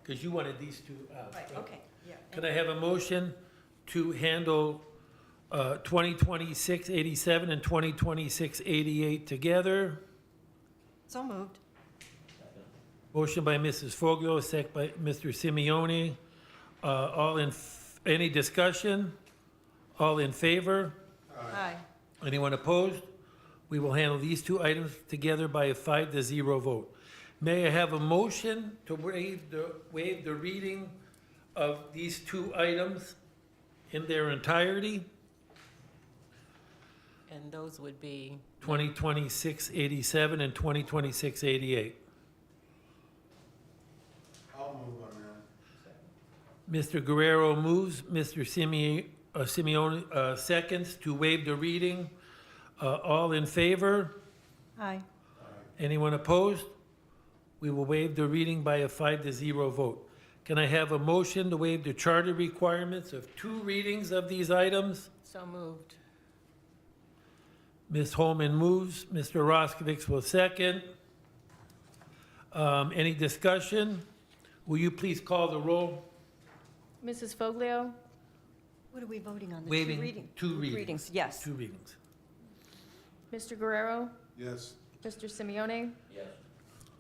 because you wanted these two out. Right, okay, yeah. Can I have a motion to handle 2026-87 and 2026-88 together? So moved. Motion by Mrs. Foglio, second by Mr. Simeone. Any discussion? All in favor? Aye. Anyone opposed? We will handle these two items together by a 5-0 vote. May I have a motion to waive the reading of these two items in their entirety? And those would be 2026-87 and 2026-88. I'll move on that. Mr. Guerrero moves, Mr. Simeone seconds to waive the reading. All in favor? Aye. Anyone opposed? We will waive the reading by a 5-0 vote. Can I have a motion to waive the charter requirements of 2 readings of these items? so moved. Ms. Holman moves, Mr. Roskovich will second. Any discussion? Will you please call the roll? Mrs. Foglio? What are we voting on? The Waiving reading- 2 readings. Yes. 2 readings. Mr. Guerrero? Yes. Mr. Simeone? Yes.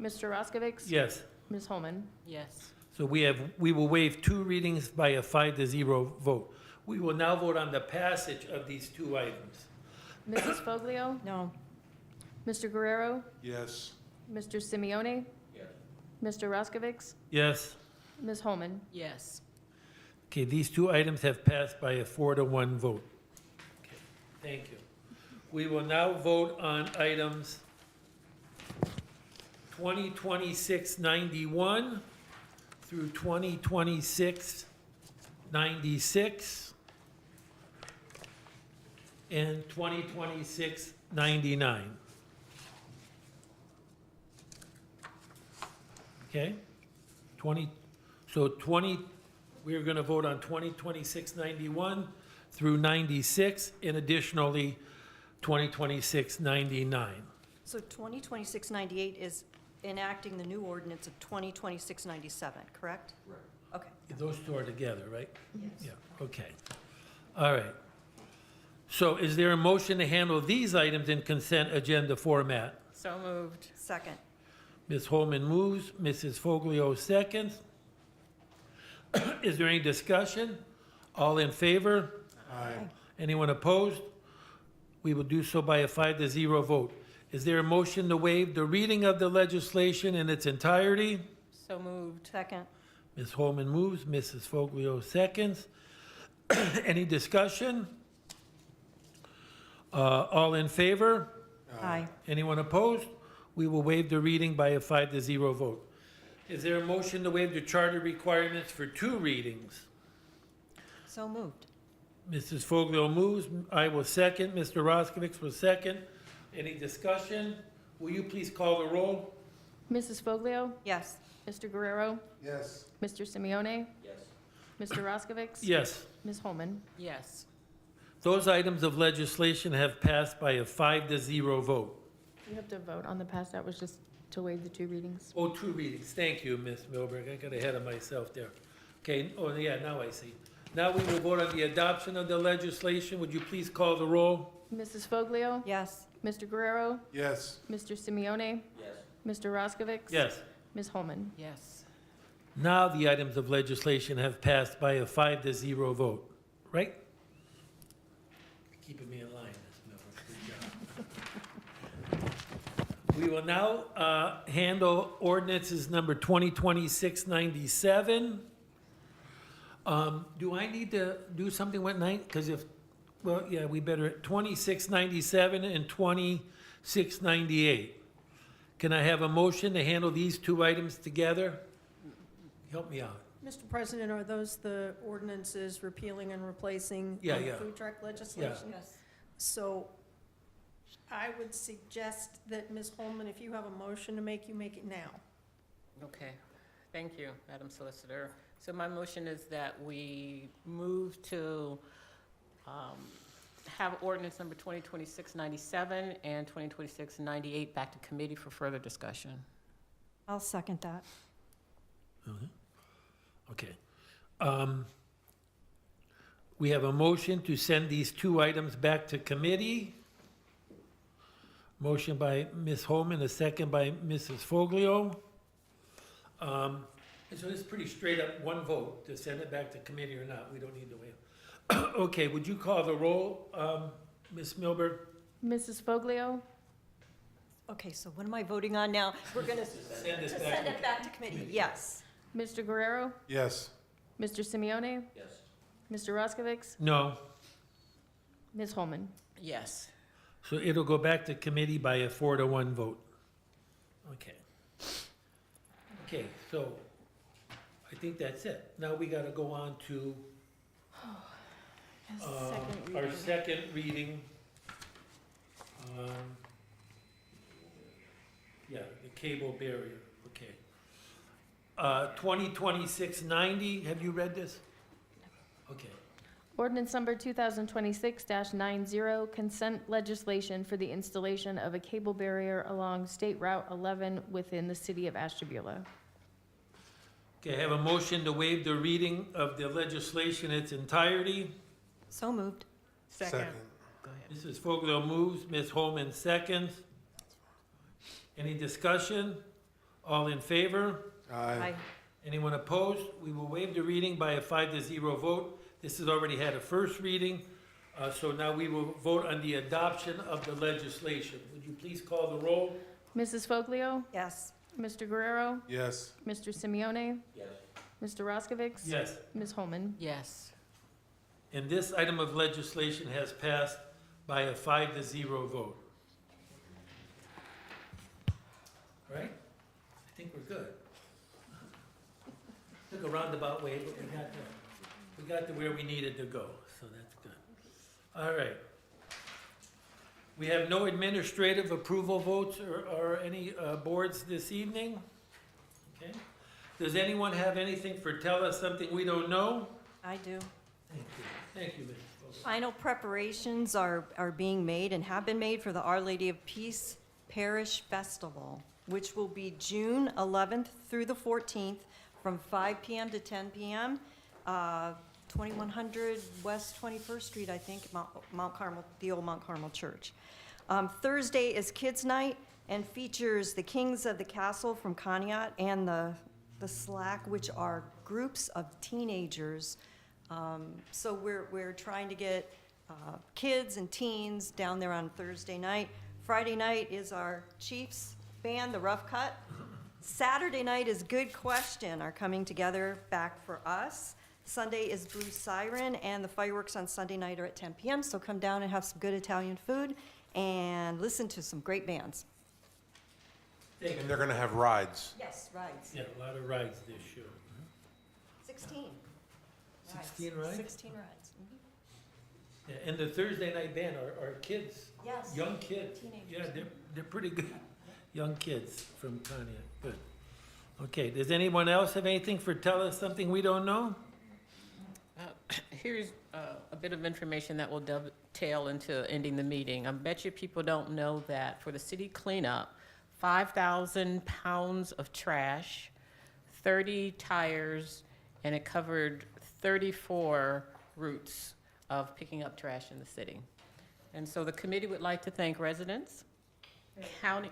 Mr. Roskovich? Yes. Ms. Holman? Yes. So we will waive 2 readings by a 5-0 vote. We will now vote on the passage of these 2 items. Mrs. Foglio? No. Mr. Guerrero? Yes. Mr. Simeone? Yes. Mr. Roskovich? Yes? Ms. Holman? Yes. Okay, these 2 items have passed by a 4-1 vote. Okay, thank you. We will now vote on items 2026-91 through 2026-96 and 2026-99. Okay? We're going to vote on 2026-91 through 96, and additionally, 2026-99. So 2026-98 is enacting the new ordinance of 2026-97, correct? Right. Okay. Those 2 are together, right? Yes. Yeah, okay. All right. So is there a motion to handle these items in consent agenda format? So moved. Second. Ms. Holman moves, Mrs. Foglio seconds. Is there any discussion? All in favor? Aye. Anyone opposed? We will do so by a 5-0 vote. Is there a motion to waive the reading of the legislation in its entirety? So moved. Second. Ms. Holman moves, Mrs. Foglio seconds. Any discussion? All in favor? Aye. Anyone opposed? We will waive the reading by a 5-0 vote. Is there a motion to waive the charter requirements for 2 readings? So moved. Mrs. Foglio moves, I will second, Mr. Roskovich will second. Any discussion? Will you please call the roll? Mrs. Foglio, Yes. Mr. Guerrero, Yes. Mr. Simeone, Yes. Mr. Roskovich. Yes. Ms. Holman. Yes. Those items of legislation have passed by a 5-0 vote. You have to vote on the pass. That was just to waive the 2 readings. Oh, 2 readings, thank you, Ms. Milberg, I got ahead of myself there. Okay, oh, yeah, now I see. Now we will vote on the adoption of the legislation. Would you please call the roll? Mrs. Foglio, Yes. Mr. Guerrero, Yes. Mr. Simeone, Yes. Mr. Roskovich. Yes. Ms. Holman. Yes. Now the items of legislation have passed by a 5-0 vote, right? Keeping me in line, Ms. Milberg, good job. We will now handle ordinances number 2026-97. Do I need to do something with night? Because if, well, yeah, we better, 2697 and 2698. Can I have a motion to handle these 2 items together? Help me out. Mr. President, are those the ordinances repealing and replacing Yeah, the yeah. food truck legislation? Yes. So I would suggest that, Ms. Holman, if you have a motion to make, you make it now. Okay. Thank you, Madam Solicitor. So my motion is that we move to have ordinance number 2026-97 and 2026-98 back to committee for further discussion. I'll second that. Okay. We have a motion to send these 2 items back to committee. Motion by Ms. Holman, a second by Mrs. Foglio. And so it's pretty straight up one vote to send it back to committee or not. We don't need to wait. Okay, would you call the roll, Ms. Milberg? Mrs. Foglio, Okay, so what am I voting on now? We're going to Send this send back. it back to committee. Yes. Mr. Guerrero, Yes. Mr. Simeone, Yes. Mr. Roskovich, No. Ms. Holman. Yes. So it'll go back to committee by a 4-1 vote. Okay. Okay, so I think that's it. Now we gotta go on to Second our reading. second reading. Yeah, the cable barrier, okay. 2026-90, have you read this? Okay. Ordinance number 2026-90, consent legislation for the installation of a cable barrier along State Route 11 within the city of Ashtabula. Okay, I have a motion to waive the reading of the legislation in its entirety. So moved. Second. Go ahead. Mrs. Foglio moves, Ms. Holman seconds. Any discussion? All in favor? Aye. Anyone opposed? We will waive the reading by a 5-0 vote. This has already had a first reading, so now we will vote on the adoption of the legislation. Would you please call the roll? Mrs. Foglio, Yes. Mr. Guerrero, Yes. Mr. Simeone, Yes. Mr. Roskovich. Yes. Ms. Holman. Yes. And this item of legislation has passed by a 5-0 vote. Right? I think we're good. Took a roundabout way, but we got to where we needed to go, so that's good. All right. We have no administrative approval votes or any boards this evening. Okay. Does anyone have anything for tell us something we don't know? I do. Thank you. Thank you, Mrs. Fogle. Final preparations are being made and have been made for the Our Lady of Peace Parish Festival, which will be June 11th through the 14th from 5 p.m. to 10 p.m. 2100 West 21st Street, I think, Mount Carmel, the old Mount Carmel Church. Thursday is Kids Night and features the Kings of the Castle from Conneaut and the Slack, which are groups of teenagers. So we're trying to get kids and teens down there on Thursday night. Friday night is our Chiefs band, the Rough Cut. Saturday night is Good Question, are coming together back for us. Sunday is Blue Siren, and the fireworks on Sunday night are at 10 p.m., so come down and have some good Italian food and listen to some great bands. And they're gonna have rides. Yes, rides. Yeah, a lot of rides this year. 16. 16 rides? 16 rides. Mhm. Yeah, and the Thursday night band are kids. Yes. Young kids. Teenagers. Yeah, they're pretty good. Young kids from Conneaut, good. Okay, does anyone else have anything for tell us something we don't know? Here's a bit of information that will dovetail into ending the meeting. I bet you people don't know that for the city cleanup, 5,000 pounds of trash, 30 tires, and it covered 34 routes of picking up trash in the city. And so the committee would like to thank residents, county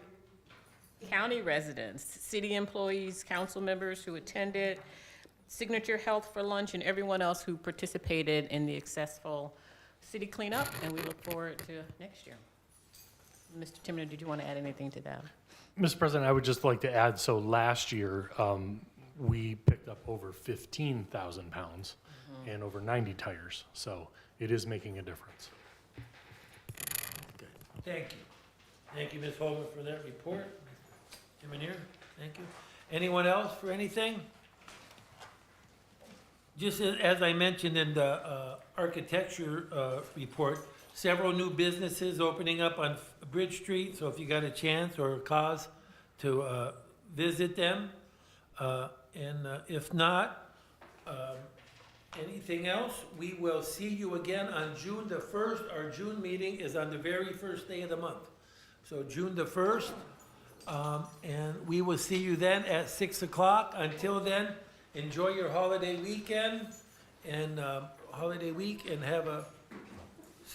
residents, city employees, council members who attended, Signature Health for lunch, and everyone else who participated in the successful city cleanup, and we look forward to next year. Mr. Timmer, did you want to add anything to that? Mr. President, I would just like to add, so last year, we picked up over 15,000 pounds and over 90 tires. So it is making a difference. Thank you. Thank you, Ms. Holman, for that report. Mr. Timonier, thank you. Anyone else for anything? Just as I mentioned in the architecture report, several new businesses opening up on Bridge Street, so if you got a chance or a cause to visit them. And if not, anything else, we will see you again on June the 1st. Our June meeting is on the very first day of the month. So June the 1st, and we will see you then at 6 o'clock. Until then, enjoy your holiday weekend and holiday week and have a